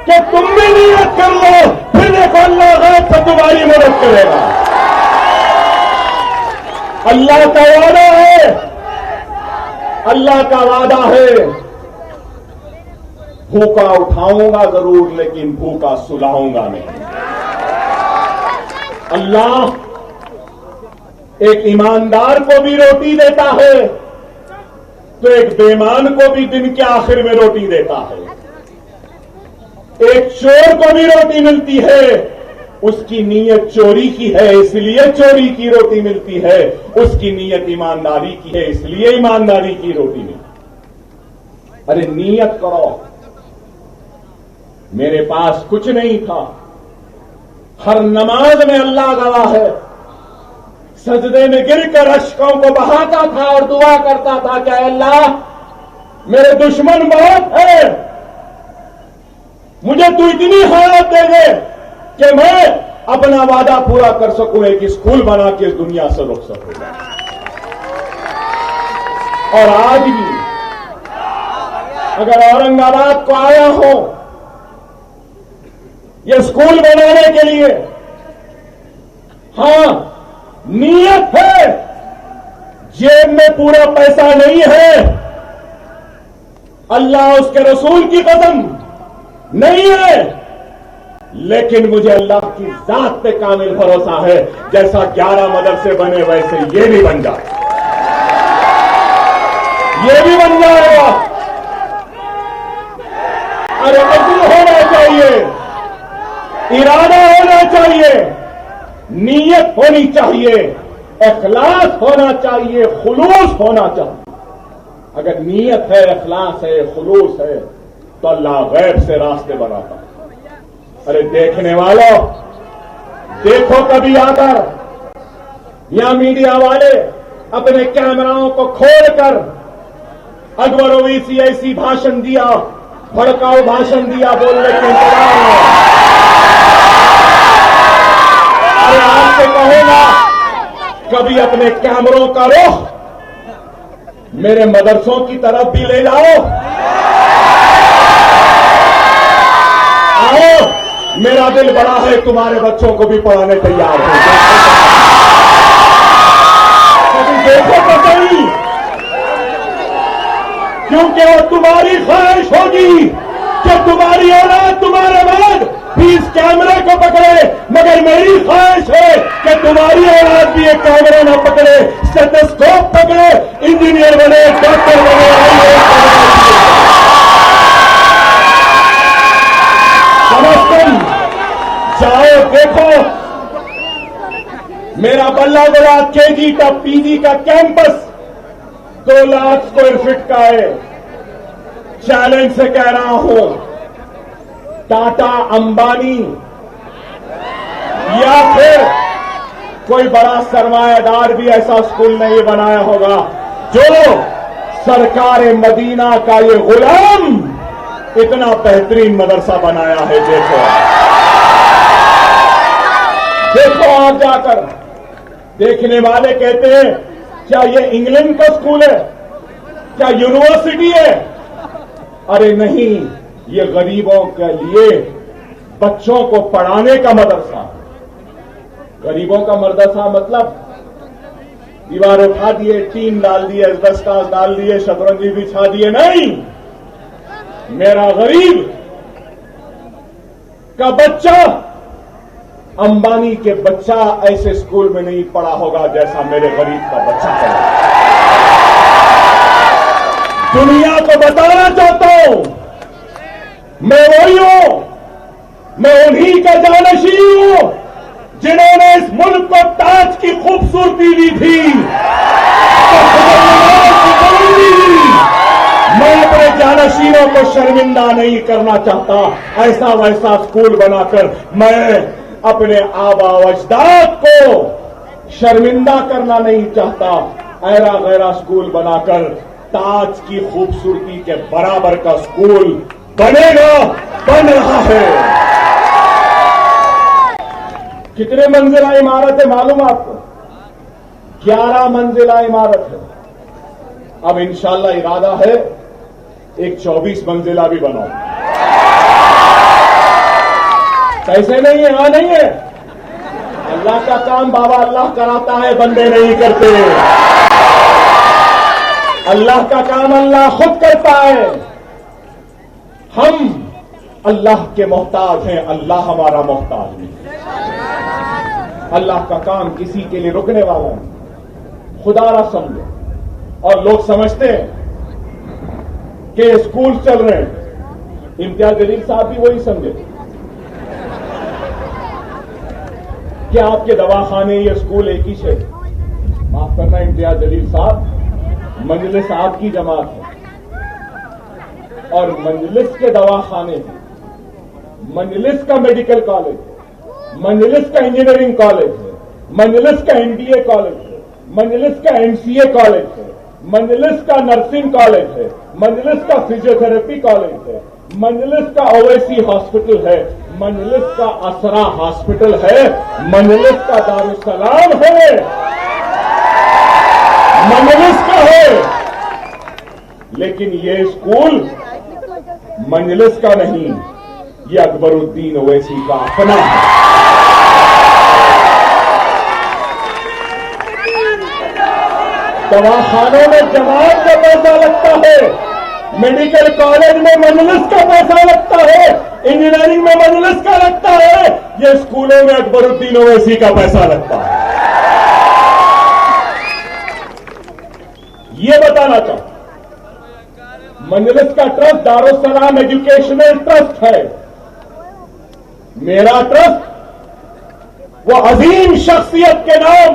कि तुम भी नीयत कर लो, फिर देखो अल्लाह गैब से तुम्हारी मदद करेगा। अल्लाह का वादा है, अल्लाह का वादा है, भूखा उठाऊंगा जरूर लेकिन भूखा सुलाऊंगा नहीं। अल्लाह एक ईमानदार को भी रोटी देता है तो एक बेईमान को भी दिन के आखिर में रोटी देता है। एक चोर को भी रोटी मिलती है, उसकी नीयत चोरी की है इसलिए चोरी की रोटी मिलती है, उसकी नीयत ईमानदारी की है इसलिए ईमानदारी की रोटी मिलती। अरे नीयत करो। मेरे पास कुछ नहीं था, हर नमाज में अल्लाह गवाह है, सजदे में गिरकर अश्कों को बहाता था और दुआ करता था कि अल्लाह मेरे दुश्मन बहुत है, मुझे तू इतनी हालत दे दे कि मैं अपना वादा पूरा कर सकूं, एक स्कूल बना के इस दुनिया से रुक सकूं। और आज भी अगर औरंगाबाद को आया हो ये स्कूल बनाने के लिए, हां नीयत है, जेब में पूरा पैसा नहीं है, अल्लाह उसके रसूल की कसम नहीं है, लेकिन मुझे अल्लाह की जात पे कामिल भरोसा है, जैसा 11 मदरसे बने वैसे ये भी बन जाए, ये भी बन जाएगा। अरे अज़्म होना चाहिए, इरादा होना चाहिए, नीयत होनी चाहिए, इखलास होना चाहिए, खुलूस होना चाहिए। अगर नीयत है, इखलास है, खुलूस है तो अल्लाह गैब से रास्ते बनाता है। अरे देखने वालों, देखो कभी आकर या मीडिया वाले अपने कैमराओं को खोलकर अकबर ओवैसी ऐसी भाषण दिया, भड़काऊ भाषण दिया बोलने के इंतजार में। अरे आपसे कहूंगा कभी अपने कैमरों का रुख मेरे मदरसों की तरफ भी ले जाओ। आओ, मेरा दिल बड़ा है, तुम्हारे बच्चों को भी पढ़ाने तैयार हो। कभी देखो तो सही, क्योंकि वो तुम्हारी ख्वाहिश होगी कि तुम्हारी औलाद तुम्हारे बाद भी इस कैमरे को पकड़े, मगर मेरी ख्वाहिश है कि तुम्हारी औलाद भी एक कैमरा न पकड़े, स्टेथोस्कोप पकड़े, इंजीनियर बने, डॉक्टर बने। समझतम जाओ देखो, मेरा बल्लागोला केजी का पीजी का कैंपस 2 लाख स्क्वायर फीट का है। चैलेंज से कह रहा हूं, टाटा, अंबानी या फिर कोई बड़ा सरमायादार भी ऐसा स्कूल नहीं बनाया होगा जो सरकार मदीना का ये गुलाम इतना बेहतरीन मदरसा बनाया है। देखो आप जाकर, देखने वाले कहते हैं क्या ये इंग्लैंड का स्कूल है, क्या यूनिवर्सिटी है? अरे नहीं, ये गरीबों के लिए बच्चों को पढ़ाने का मदरसा। गरीबों का मदरसा मतलब दीवार उठा दिए, टीन डाल दिए, एस्बेस्टॉस डाल दिए, शतरंजी बिछा दिए, नहीं। मेरा गरीब का बच्चा, अंबानी के बच्चा ऐसे स्कूल में नहीं पढ़ा होगा जैसा मेरे गरीब का बच्चा पढ़ा। दुनिया को बताना चाहता हूं, मैं वही हूं, मैं उन्हीं का जानशीन हूं जिन्होंने इस मुल्क को ताज की खूबसूरती दी थी। मैं अपने जानशीनों को शर्मिंदा नहीं करना चाहता। ऐसा वैसा स्कूल बनाकर मैं अपने आबा अजदाद को शर्मिंदा करना नहीं चाहता। ऐरा गैरा स्कूल बनाकर ताज की खूबसूरती के बराबर का स्कूल बनेगा, बन रहा है। कितने मंजिला इमारत है मालूम आपको? 11 मंजिला इमारत है। अब इंशाल्लाह इरादा है एक 24 मंजिला भी बनाओ। पैसे नहीं है, हाँ नहीं है। अल्लाह का काम बाबा अल्लाह कराता है, बंदे नहीं करते। अल्लाह का काम अल्लाह खुद करता है। हम अल्लाह के मोहताज हैं, अल्लाह हमारा मोहताज नहीं। अल्लाह का काम किसी के लिए रुकने वाला नहीं। खुदारा समझो। और लोग समझते हैं कि स्कूल चल रहे हैं, इम्तियाज जलील साहब भी वही समझे कि आपके दवाखाने या स्कूल एक ही से। माफ करना इम्तियाज जलील साहब, मजलिस आपकी जमात है और मजलिस के दवाखाने हैं, मजलिस का मेडिकल कॉलेज है, मजलिस का इंजीनियरिंग कॉलेज है, मजलिस का एमबीए कॉलेज है, मजलिस का एमसीए कॉलेज है, मजलिस का नर्सिंग कॉलेज है, मजलिस का फिजियोथेरेपी कॉलेज है, मजलिस का ओवैसी हॉस्पिटल है, मजलिस का असरा हॉस्पिटल है, मजलिस का दारुसलाम है, मजलिस का है। लेकिन ये स्कूल मजलिस का नहीं, ये अकबरुद्दीन ओवैसी का अपना है। दवाखानों में जमात का पैसा लगता है, मेडिकल कॉलेज में मजलिस का पैसा लगता है, इंजीनियरिंग में मजलिस का लगता है, ये स्कूलों में अकबरुद्दीन ओवैसी का पैसा लगता है। ये बताना चाहता, मजलिस का ट्रस्ट दारुस्सलाम एजुकेशनल ट्रस्ट है। मेरा ट्रस्ट वो अजीम शख्सियत के नाम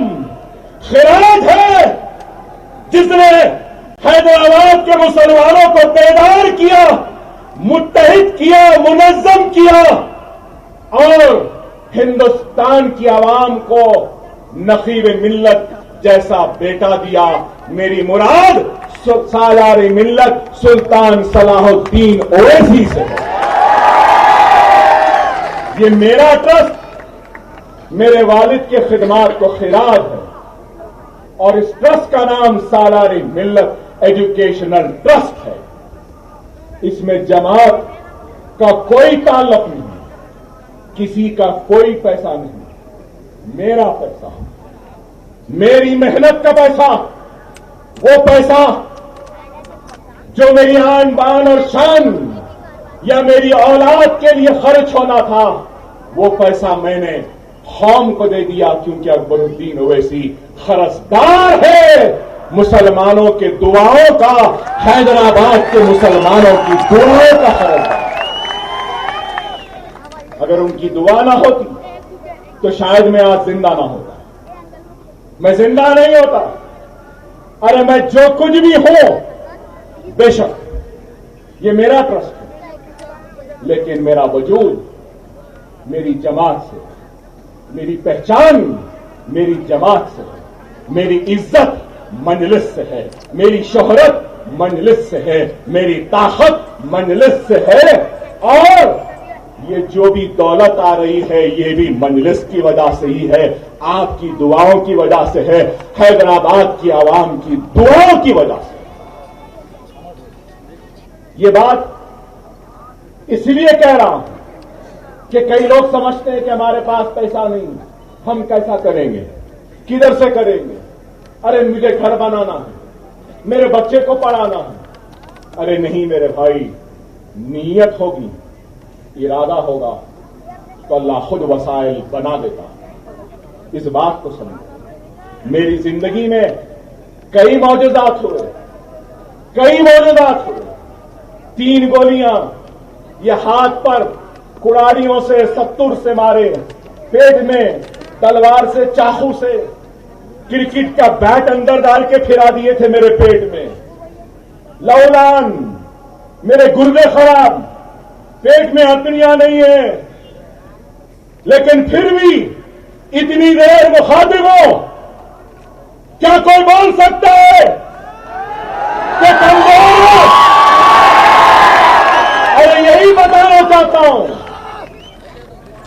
खिराज है जिसने हैदराबाद के मुसलमानों को बेदार किया, मुत्तहिद किया, मुनज़्ज़म किया और हिंदुस्तान की आवाम को नकीब मिल्लत जैसा बेटा दिया। मेरी मुराद सालार मिल्लत सुल्तान सलाहुद्दीन ओवैसी से है। ये मेरा ट्रस्ट मेरे वालिद के खिदमात को खिराज है और इस ट्रस्ट का नाम सालार मिल्लत एजुकेशनल ट्रस्ट है। इसमें जमात का कोई ताल्लुक नहीं, किसी का कोई पैसा नहीं, मेरा पैसा, मेरी मेहनत का पैसा, वो पैसा जो मेरी आन बान और शान या मेरी औलाद के लिए खर्च होना था, वो पैसा मैंने कौम को दे दिया, क्योंकि अकबरुद्दीन ओवैसी खरसदार है मुसलमानों के दुआओं का, हैदराबाद के मुसलमानों की दुआओं का खरसदार। अगर उनकी दुआ ना होती तो शायद मैं आज जिंदा ना होता, मैं जिंदा नहीं होता। अरे मैं जो कुछ भी हूं, बेशक ये मेरा ट्रस्ट है, लेकिन मेरा वजूद मेरी जमात से, मेरी पहचान मेरी जमात से है, मेरी इज्जत मजलिस से है, मेरी शोहरत मजलिस से है, मेरी ताकत मजलिस से है और ये जो भी दौलत आ रही है ये भी मजलिस की वजह से ही है, आपकी दुआओं की वजह से है, हैदराबाद की आवाम की दुआओं की वजह से। ये बात इसलिए कह रहा हूं कि कई लोग समझते हैं कि हमारे पास पैसा नहीं, हम कैसा करेंगे, किधर से करेंगे, अरे मुझे घर बनाना है, मेरे बच्चे को पढ़ाना है। अरे नहीं मेरे भाई, नीयत होगी, इरादा होगा तो अल्लाह खुद वसाइल बना देता। इस बात को समझो। मेरी जिंदगी में कई मौजूदात हुए, कई मौजूदात हुए। 3 गोलियां ये हाथ पर कुड़ारियों से, सत्तुर से मारे, पेट में तलवार से, चाकू से, क्रिकेट का बैट अंदर डाल के फिरा दिए थे मेरे पेट में, लौलान, मेरे गुर्दे खराब, पेट में हथनियां नहीं है, लेकिन फिर भी इतनी देर मुखातिब हो, क्या कोई बोल सकता है कि कमजोर हो? और यही बताना चाहता हूं,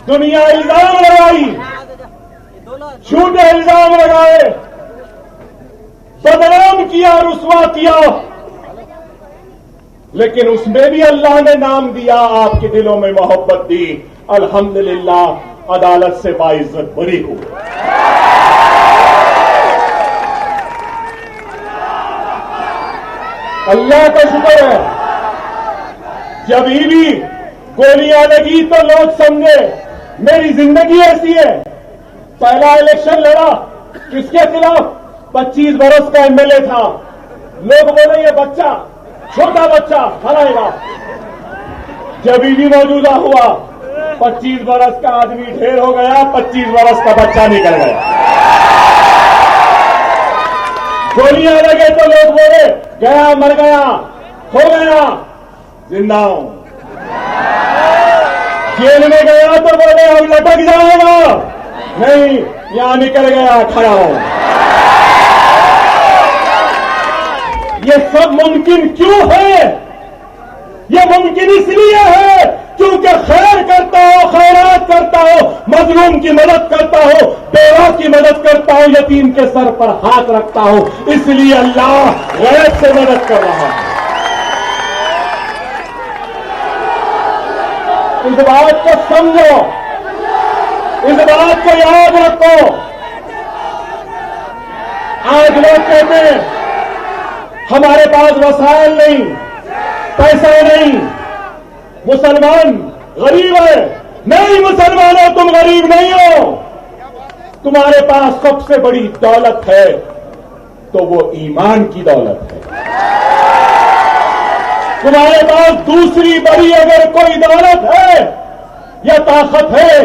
दुनिया इल्जाम लगाई, झूठे इल्जाम लगाए, बदनाम किया, रुसवा किया, लेकिन उसमें भी अल्लाह ने नाम दिया, आपके दिलों में मोहब्बत दी। अल्हम्दुलिल्लाह, अदालत से बाइज्जत बरी हुए। अल्लाह का शुक्र है, जब भी गोलियां लगी तो लोग समझे मेरी जिंदगी ऐसी है। पहला इलेक्शन लड़ा, किसके खिलाफ? 25 बरस का एमएलए था। लोग बोले ये बच्चा, छोटा बच्चा हराएगा। जब भी मौजूदा हुआ 25 बरस का आदमी ढेर हो गया, 25 बरस का बच्चा निकल गया। गोलियां लगे तो लोग बोले गया, मर गया, हो गया, जिंदा हूं। जेल में गया तो बोले हम लटक जाएगा, नहीं, यहां निकल गया, खड़ा हो। ये सब मुमकिन क्यों है? ये मुमकिन इसलिए है क्योंकि खैर करता हो, खैरात करता हो, मजलूम की मदद करता हो, बेवा की मदद करता हो, यतीम के सर पर हाथ रखता हो, इसलिए अल्लाह गैब से मदद कर रहा है। इस बात को समझो, इस बात को याद रखो। आज लोग कहते हैं हमारे पास वसाइल नहीं, पैसा नहीं, मुसलमान गरीब है। नहीं मुसलमानों, तुम गरीब नहीं हो। तुम्हारे पास सबसे बड़ी दौलत है तो वो ईमान की दौलत है। तुम्हारे पास दूसरी बड़ी अगर कोई दौलत है या ताकत है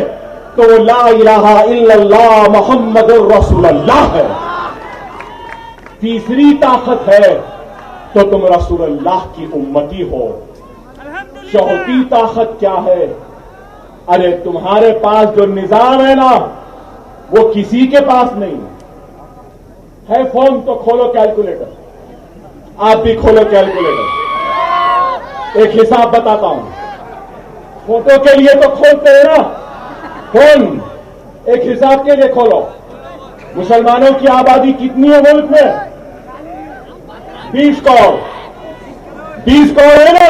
तो वो ला इलाहा इल्लल्लाह मुहम्मदुर रसूलुल्लाह है। तीसरी ताकत है तो तुम रसूलुल्लाह की उम्मती हो। चौथी ताकत क्या है? अरे तुम्हारे पास जो निजाम है ना, वो किसी के पास नहीं है। फोन तो खोलो कैलकुलेटर, आप भी खोलो कैलकुलेटर। एक हिसाब बताता हूं, फोटो के लिए तो खोलते हैं ना फोन, एक हिसाब के लिए खोलो। मुसलमानों की आबादी कितनी है मुल्क में? 20 करोड़। 20 करोड़ है ना?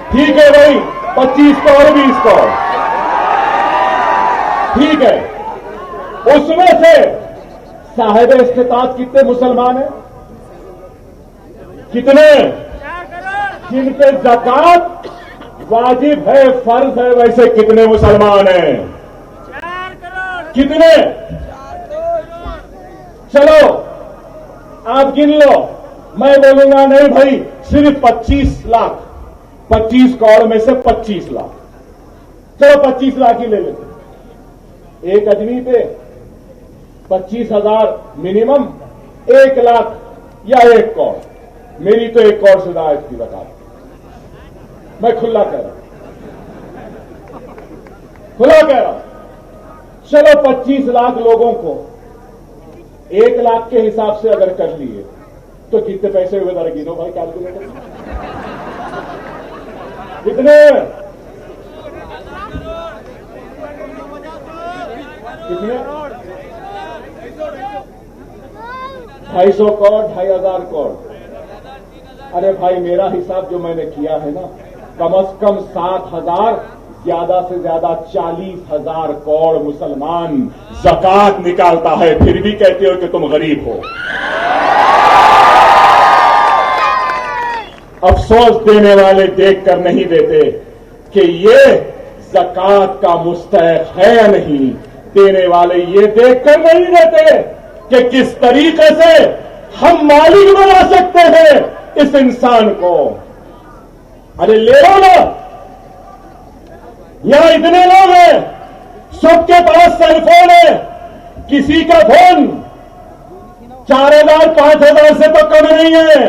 ठीक है भाई, 25 करोड़ 20 करोड़, ठीक है। उसमें से साहिब इस्तिताअत कितने मुसलमान हैं? कितने? जिन पे ज़कात वाजिब है, फर्ज है, वैसे कितने मुसलमान हैं? 4 करोड़। कितने? चलो आप गिन लो, मैं बोलूंगा नहीं भाई, सिर्फ 25 लाख। 25 करोड़ में से 25 लाख, चलो 25 लाख ही ले लेते। एक आदमी पे 25,000 मिनिमम, 1 लाख या 1 करोड़। मेरी तो 1 करोड़ से ज्यादा की बता, मैं खुला कह रहा हूं, खुला कह रहा हूं। चलो 25 लाख लोगों को 1 लाख के हिसाब से अगर कर लिए तो कितने पैसे हुए? जरा गिनो भाई कैलकुलेटर। कितने? कितने? 250 करोड़, 2,500 करोड़। अरे भाई मेरा हिसाब जो मैंने किया है ना, कम से कम 7,000, ज्यादा से ज्यादा 40,000 करोड़ मुसलमान ज़कात निकालता है, फिर भी कहते हो कि तुम गरीब हो। अफसोस देने वाले देखकर नहीं देते कि ये ज़कात का मुस्तहक है या नहीं। देने वाले ये देखकर नहीं देते कि किस तरीके से हम मालिक बना सकते हैं इस इंसान को। अरे ले लो ना, यहां इतने लोग हैं, सबके पास सेलफोन है। किसी का फोन 4,000 5,000 से तो कम नहीं है ना?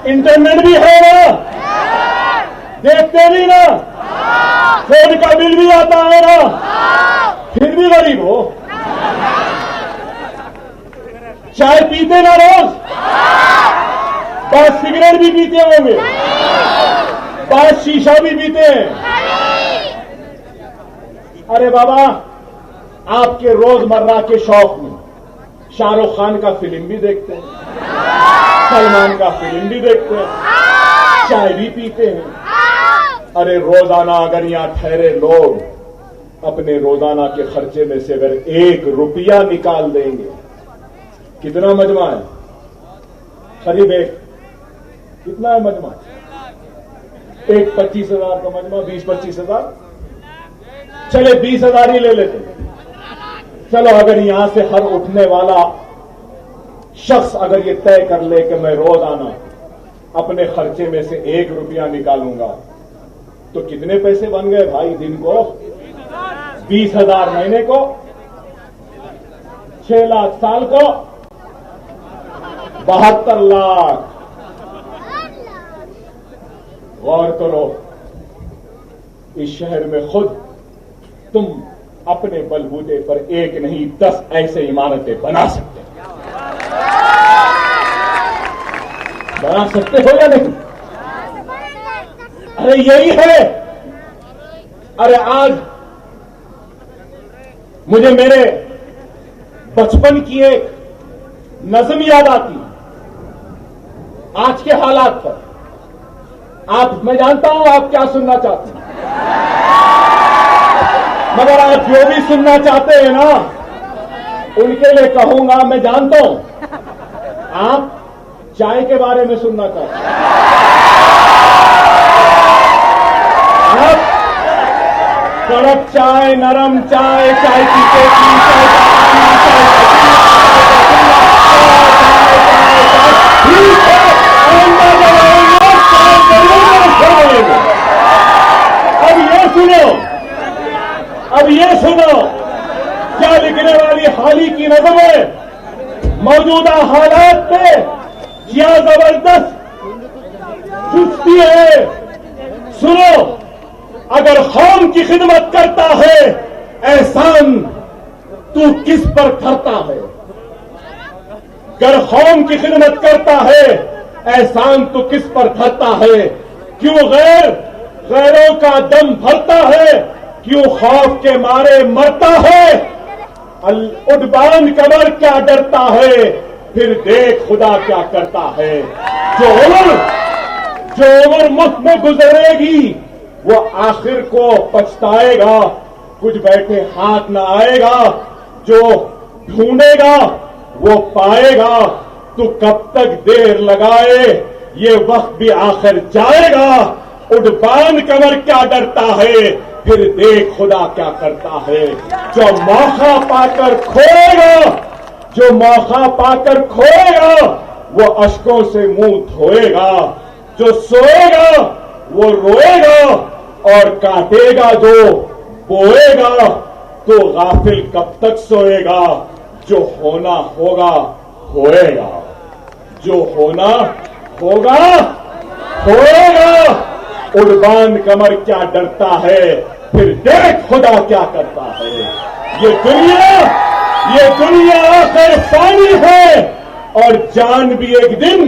इंटरनेट भी है ना? देखते भी ना? फोन का बिल भी आता है ना? फिर भी गरीब हो। चाय पीते ना रोज? बस सिगरेट भी पीते होंगे, बस शीशा भी पीते हैं। अरे बाबा, आपके रोजमर्रा के शौक में शाहरुख खान का फिल्म भी देखते हैं, सलमान का फिल्म भी देखते हैं, चाय भी पीते हैं। अरे रोजाना अगर यहां ठहरे लोग अपने रोजाना के खर्चे में से अगर 1 रुपया निकाल देंगे, कितना मजमा है? करीब एक, कितना है मजमा? एक 25,000 का मजमा, 20-25,000। चले 20,000 ही ले लेते। चलो अगर यहां से हर उठने वाला शख्स अगर ये तय कर ले कि मैं रोजाना अपने खर्चे में से 1 रुपया निकालूंगा तो कितने पैसे बन गए भाई? दिन को 20,000, महीने को 6 लाख, साल को 72 लाख। गौर करो, इस शहर में खुद तुम अपने बलबूते पर 1 नहीं 10 ऐसे इमारतें बना सकते हो। बना सकते हो या नहीं? अरे यही है। अरे आज मुझे मेरे बचपन की एक नज्म याद आती आज के हालात पर। मैं जानता हूं आप क्या सुनना चाहते हैं, मगर आप जो भी सुनना चाहते हैं ना, उनके लिए कहूंगा, मैं जानता हूं आप चाय के बारे में सुनना चाहते हैं। आप कड़क चाय, नरम चाय, चाय पीते अब ये सुनो क्या लिखने वाली हाली की नज़म है। मौजूदा हालात में क्या जबरदस्त सुस्ती है। सुनो, अगर कौम की खिदमत करता है, एहसान तू किस पर करता है? अगर कौम की खिदमत करता है, एहसान तू किस पर धरता है? क्यों गैरों का दम भरता है? क्यों खौफ के मारे मरता है? उड़बान कमर क्या डरता है? फिर देख खुदा क्या करता है। जो उम्र मुफ्त में गुजरेगी वो आखिर को पछताएगा। कुछ बैठे हाथ न आएगा, जो ढूंढेगा वो पाएगा। तू कब तक देर लगाए, ये वक्त भी आखिर जाएगा। उड़बान कमर क्या डरता है? फिर देख खुदा क्या करता है। जो मौका पाकर खोएगा, वो अश्कों से मुंह धोएगा। जो सोएगा वो रोएगा, और काटेगा जो बोएगा। तो गाफिल कब तक सोएगा? जो होना होगा होएगा, जो होना होगा होएगा। उड़बान कमर क्या डरता है? फिर देख खुदा क्या करता है। ये दुनिया आखिर फानी है, और जान भी एक दिन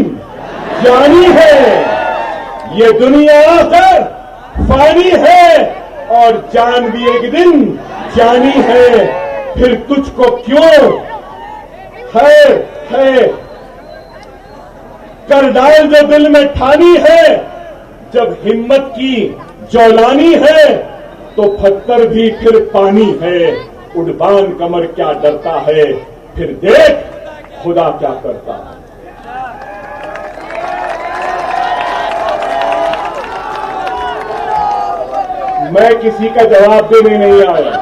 जानी है। ये दुनिया आखिर फानी है, और जान भी एक दिन जानी है। फिर तुझको क्यों है कर डाल जो दिल में ठानी है। जब हिम्मत की जौलानी है, तो पत्थर भी फिर पानी है। उड़बान कमर क्या डरता है? फिर देख खुदा क्या करता है। मैं किसी का जवाब देने नहीं आया,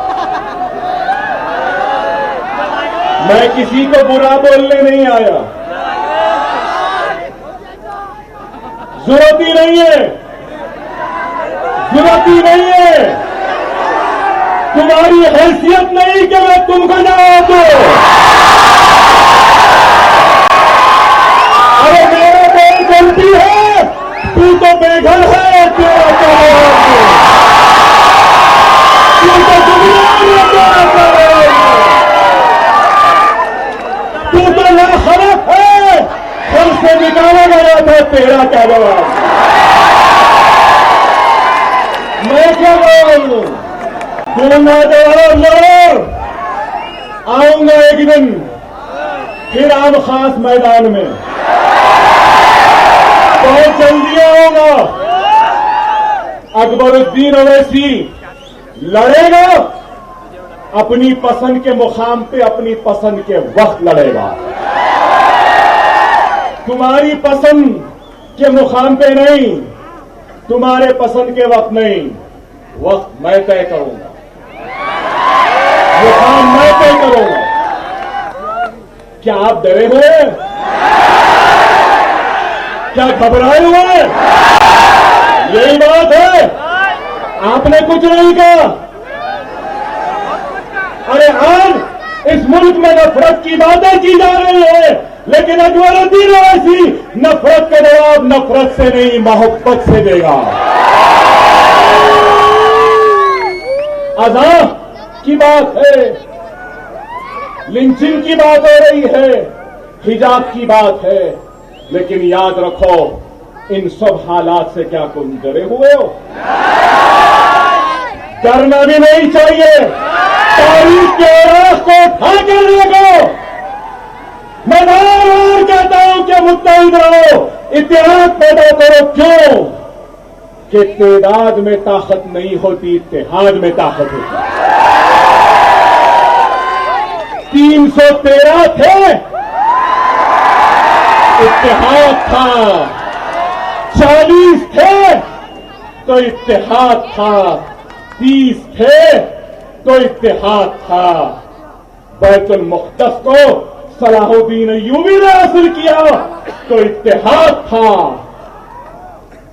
मैं किसी को बुरा बोलने नहीं आया। जरूरत ही नहीं है। तुम्हारी हैसियत नहीं कि मैं तुमको जवाब दूं। अरे मेरा बोल गलती है, तू तो बेघर है। तू तो नाखरफ है। घर से निकाला गया था, तेरा क्या जवाब? मैं क्या बोलूं? दूंगा जवाब जरूर। आऊंगा एक दिन फिर आम खास मैदान में, बहुत जल्दी आऊंगा। अकबरुद्दीन ओवैसी लड़ेगा, अपनी पसंद के मुकाम पे अपनी पसंद के वक्त लड़ेगा। तुम्हारी पसंद के मुकाम पे नहीं, तुम्हारे पसंद के वक्त नहीं। वक्त मैं तय करूंगा, मुकाम मैं तय करूंगा। क्या आप डरे हुए हैं? क्या घबराए हुए हैं? यही बात है, आपने कुछ नहीं कहा। अरे आज इस मुल्क में नफरत की बातें की जा रही है, लेकिन अकबरुद्दीन ओवैसी नफरत का जवाब नफरत से नहीं मोहब्बत से देगा। अज़ान की बात है, लिंचिंग की बात हो रही है, हिजाब की बात है, लेकिन याद रखो इन सब हालात से क्या तुम डरे हुए हो? डरना भी नहीं चाहिए। तारीख के राह को उठा कर देखो। मैं बार बार कहता हूं कि मुत्तहिद रहो, इत्तेहाद पैदा करो। क्यों? कि तादाद में ताकत नहीं होती, इत्तेहाद में ताकत होती। 313 थे, इत्तेहाद था। 40 थे तो इत्तेहाद था। 30 थे तो इत्तेहाद था। बैतुल मुक़द्दस को सलाहुद्दीन अय्यूबी ने हासिल किया तो इत्तेहाद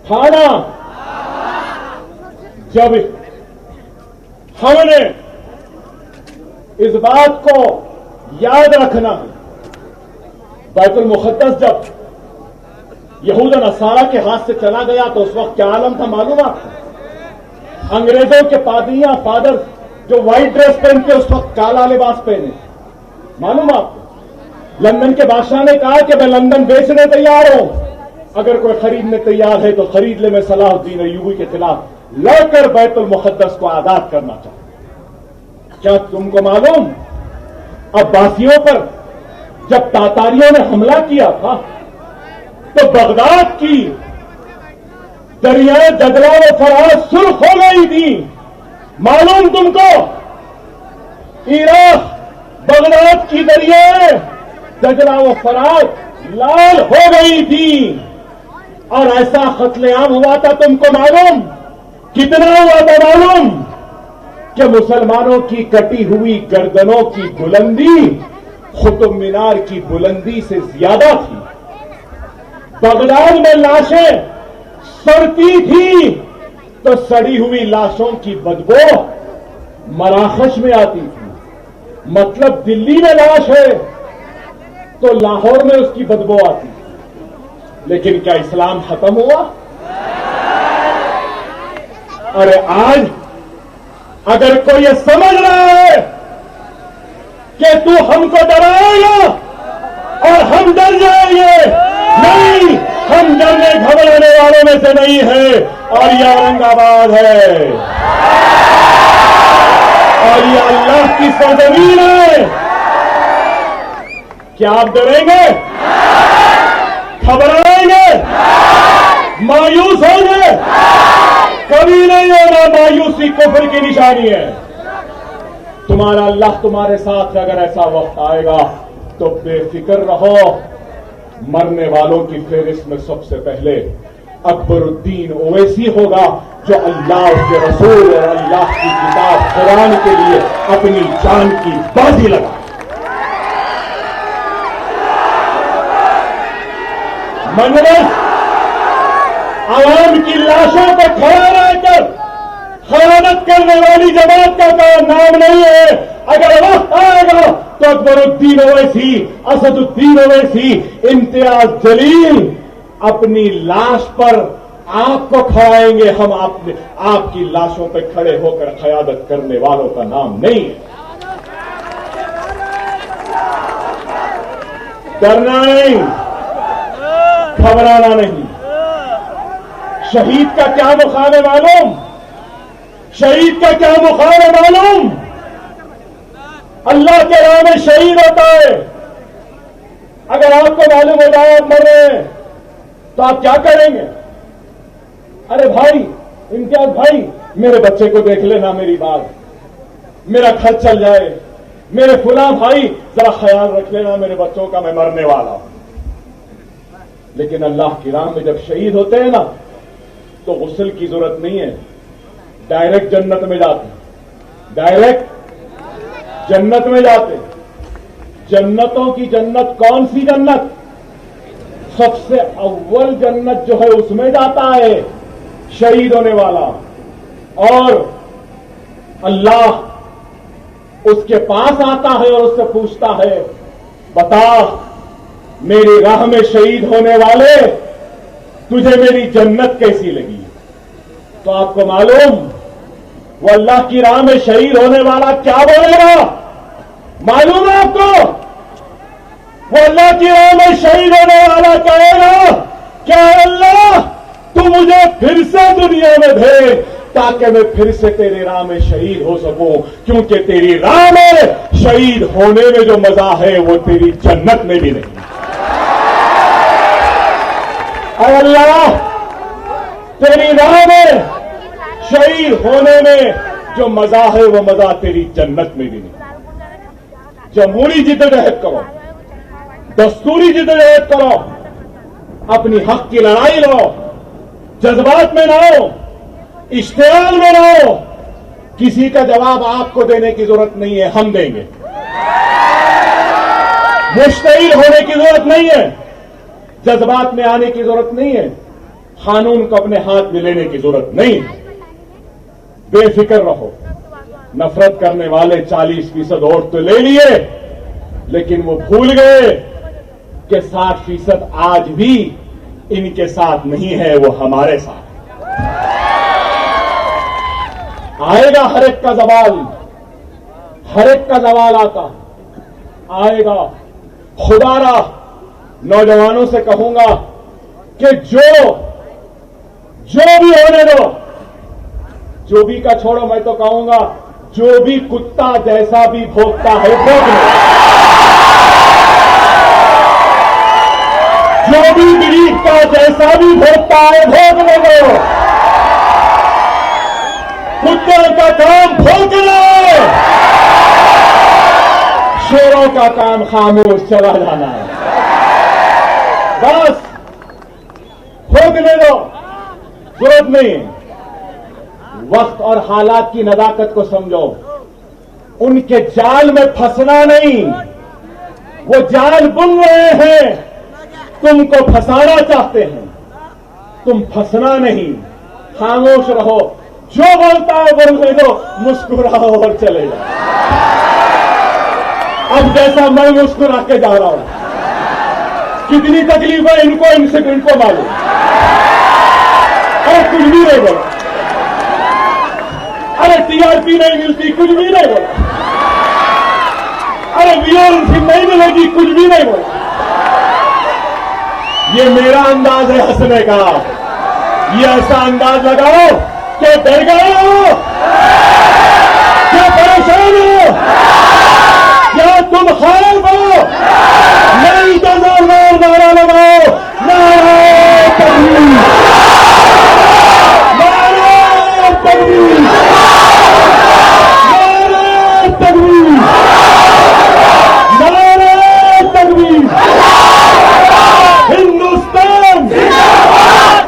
था ना। जब हमने इस बात को याद रखना है, बैतुल मुक़द्दस जब यहूद नसारा के हाथ से चला गया तो उस वक्त क्या आलम था मालूम आपको? अंग्रेजों के पादियां फादर जो व्हाइट ड्रेस पहनते उस वक्त काला लिबास पहने, मालूम आपको? लंदन के बादशाह ने कहा कि मैं लंदन बेचने तैयार हूं, अगर कोई खरीदने तैयार है तो खरीद ले। मैं सलाहुद्दीन अय्यूबी के खिलाफ लड़कर बैतुल मुक़द्दस को आजाद करना चाहता। क्या तुमको मालूम अब्बासियों पर जब तातारियों ने हमला किया था तो बगदाद की दरियाएं दजला व फरात सुर्ख हो गई थी? मालूम तुमको? इराक बगदाद की दरियाएं दजला व फरात लाल हो गई थी और ऐसा कत्लेआम हुआ था। तुमको मालूम कितना हुआ था? मालूम कि मुसलमानों की कटी हुई गर्दनों की बुलंदी कुतुब मीनार की बुलंदी से ज्यादा थी। बगदाद में लाशें सड़ती थी तो सड़ी हुई लाशों की बदबू मराकश में आती थी। मतलब दिल्ली में लाश है तो लाहौर में उसकी बदबू आती थी। लेकिन क्या इस्लाम खत्म हुआ? अरे आज अगर कोई ये समझ रहा है कि तू हमको डराएगा और हम डर जाएंगे, नहीं, हम डरने घबराने वालों में से नहीं है। और यह औरंगाबाद है और यह अल्लाह की सरजमीन है। क्या आप डरेंगे? घबराएंगे? मायूस होंगे? कभी नहीं होगा। मायूसी कुफ्र की निशानी है। तुम्हारा अल्लाह तुम्हारे साथ है। अगर ऐसा वक्त आएगा तो बेफिक्र रहो। मरने वालों की फहरिस्त में सबसे पहले अकबरुद्दीन ओवैसी होगा, जो अल्लाह उसके रसूल और अल्लाह की किताब कुरान के लिए अपनी जान की बाजी लगा। मंगरस आवाम की लाशों पर खड़ा रहकर खयानत करने वाली जमात का नाम नहीं है। अगर वक्त आएगा तो अकबरुद्दीन ओवैसी, असदुद्दीन ओवैसी, इम्तियाज जलील अपनी लाश पर आपको खड़ाएंगे। हम आपकी लाशों पर खड़े होकर क़यादत करने वालों का नाम नहीं है। डरना नहीं, घबराना नहीं। शहीद का क्या मुकाम है मालूम? शहीद का क्या मुकाम है मालूम? अल्लाह के राह में शहीद होता है। अगर आपको मालूम हो जाए आप मर रहे हैं तो आप क्या करेंगे? अरे भाई, इम्तियाज भाई, मेरे बच्चे को देख लेना, मेरी बात, मेरा घर चल जाए, मेरे फुला भाई जरा ख्याल रख लेना मेरे बच्चों का, मैं मरने वाला हूं। लेकिन अल्लाह की राह में जब शहीद होते हैं ना तो गुस्ल की जरूरत नहीं है, डायरेक्ट जन्नत में जाते हैं। डायरेक्ट जन्नत में जाते। जन्नतों की जन्नत कौन सी जन्नत? सबसे अव्वल जन्नत जो है उसमें जाता है शहीद होने वाला, और अल्लाह उसके पास आता है और उससे पूछता है, बता मेरी राह में शहीद होने वाले तुझे मेरी जन्नत कैसी लगी। तो आपको मालूम वो अल्लाह की राह में शहीद होने वाला क्या बोलेगा? मालूम है आपको? वो अल्लाह की राह में शहीद होने वाला कहेगा, क्या अल्लाह तू मुझे फिर से दुनिया में भेज ताकि मैं फिर से तेरी राह में शहीद हो सकूं, क्योंकि तेरी राह में शहीद होने में जो मजा है वो तेरी जन्नत में भी नहीं। अरे अल्लाह तेरी राह में शहीद होने में जो मजा है वो मजा तेरी जन्नत में भी नहीं। जमहूरी जिद्दोजहद करो, दस्तूरी जिद्दोजहद करो, अपनी हक की लड़ाई लो, जज्बात में ना हो, इश्तियाल में ना हो। किसी का जवाब आपको देने की जरूरत नहीं है, हम देंगे। मुश्तइल होने की जरूरत नहीं है, जज्बात में आने की जरूरत नहीं है, कानून को अपने हाथ में लेने की जरूरत नहीं है। बेफिक्र रहो। नफरत करने वाले 40% वोट तो ले लिए, लेकिन वो भूल गए कि 60% आज भी इनके साथ नहीं है, वो हमारे साथ। आएगा हर एक का सवाल, हर एक का सवाल आता आएगा। खुदारा नौजवानों से कहूंगा कि जो भी होने दो, जो भी का छोड़ो, मैं तो कहूंगा जो भी कुत्ता जैसा भी भौंकता है भौंक लो, जो भी बिल्ली का जैसा भी भौंकता है भौंक लो। कुत्तों का काम भौंकना, शेरों का काम खामोश चला जाना है। बस भौंकने दो, जरूरत नहीं। वक्त और हालात की नजाकत को समझो, उनके जाल में फंसना नहीं। वो जाल बुन रहे हैं, तुमको फंसाना चाहते हैं, तुम फंसना नहीं। खामोश रहो, जो बोलता है बोलने दो, मुस्कुराओ और चले जाओ। अब जैसा मैं मुस्कुरा के जा रहा हूं, कितनी तकलीफ है इनको मालूम। अरे कुछ भी नहीं बोला, अरे टीआरपी नहीं मिलती, कुछ भी नहीं बोला, अरे वीआरसी नहीं मिलेगी, कुछ भी नहीं बोला। ये मेरा अंदाज है हंसने का। ये ऐसा अंदाज लगाओ कि डर गए हो, क्या परेशान हो, क्या तुम खारिफ हो, नहीं तो जोरदार नारा लगाओ, नारे तकबीर, नारे तकबीर, नारे तकबीर, नारे तकबीर। हिंदुस्तान,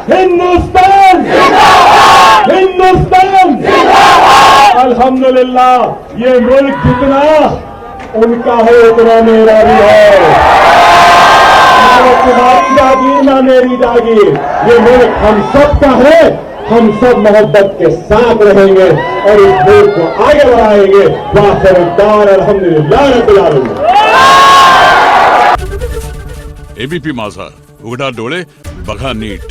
हिंदुस्तान, हिंदुस्तान। अल्हम्दुलिल्लाह ये मुल्क जितना उनका है उतना मेरा भी है। ना तुम्हारी जागीर ना मेरी जागीर, ये मुल्क हम सब का है। हम सब मोहब्बत के साथ रहेंगे और इस मुल्क को आगे बढ़ाएंगे। वाखिर अल्हम्दुलिल्लाह रब्बिल आलमीन। एबीपी माझा, उघडा डोळे बघा नीट।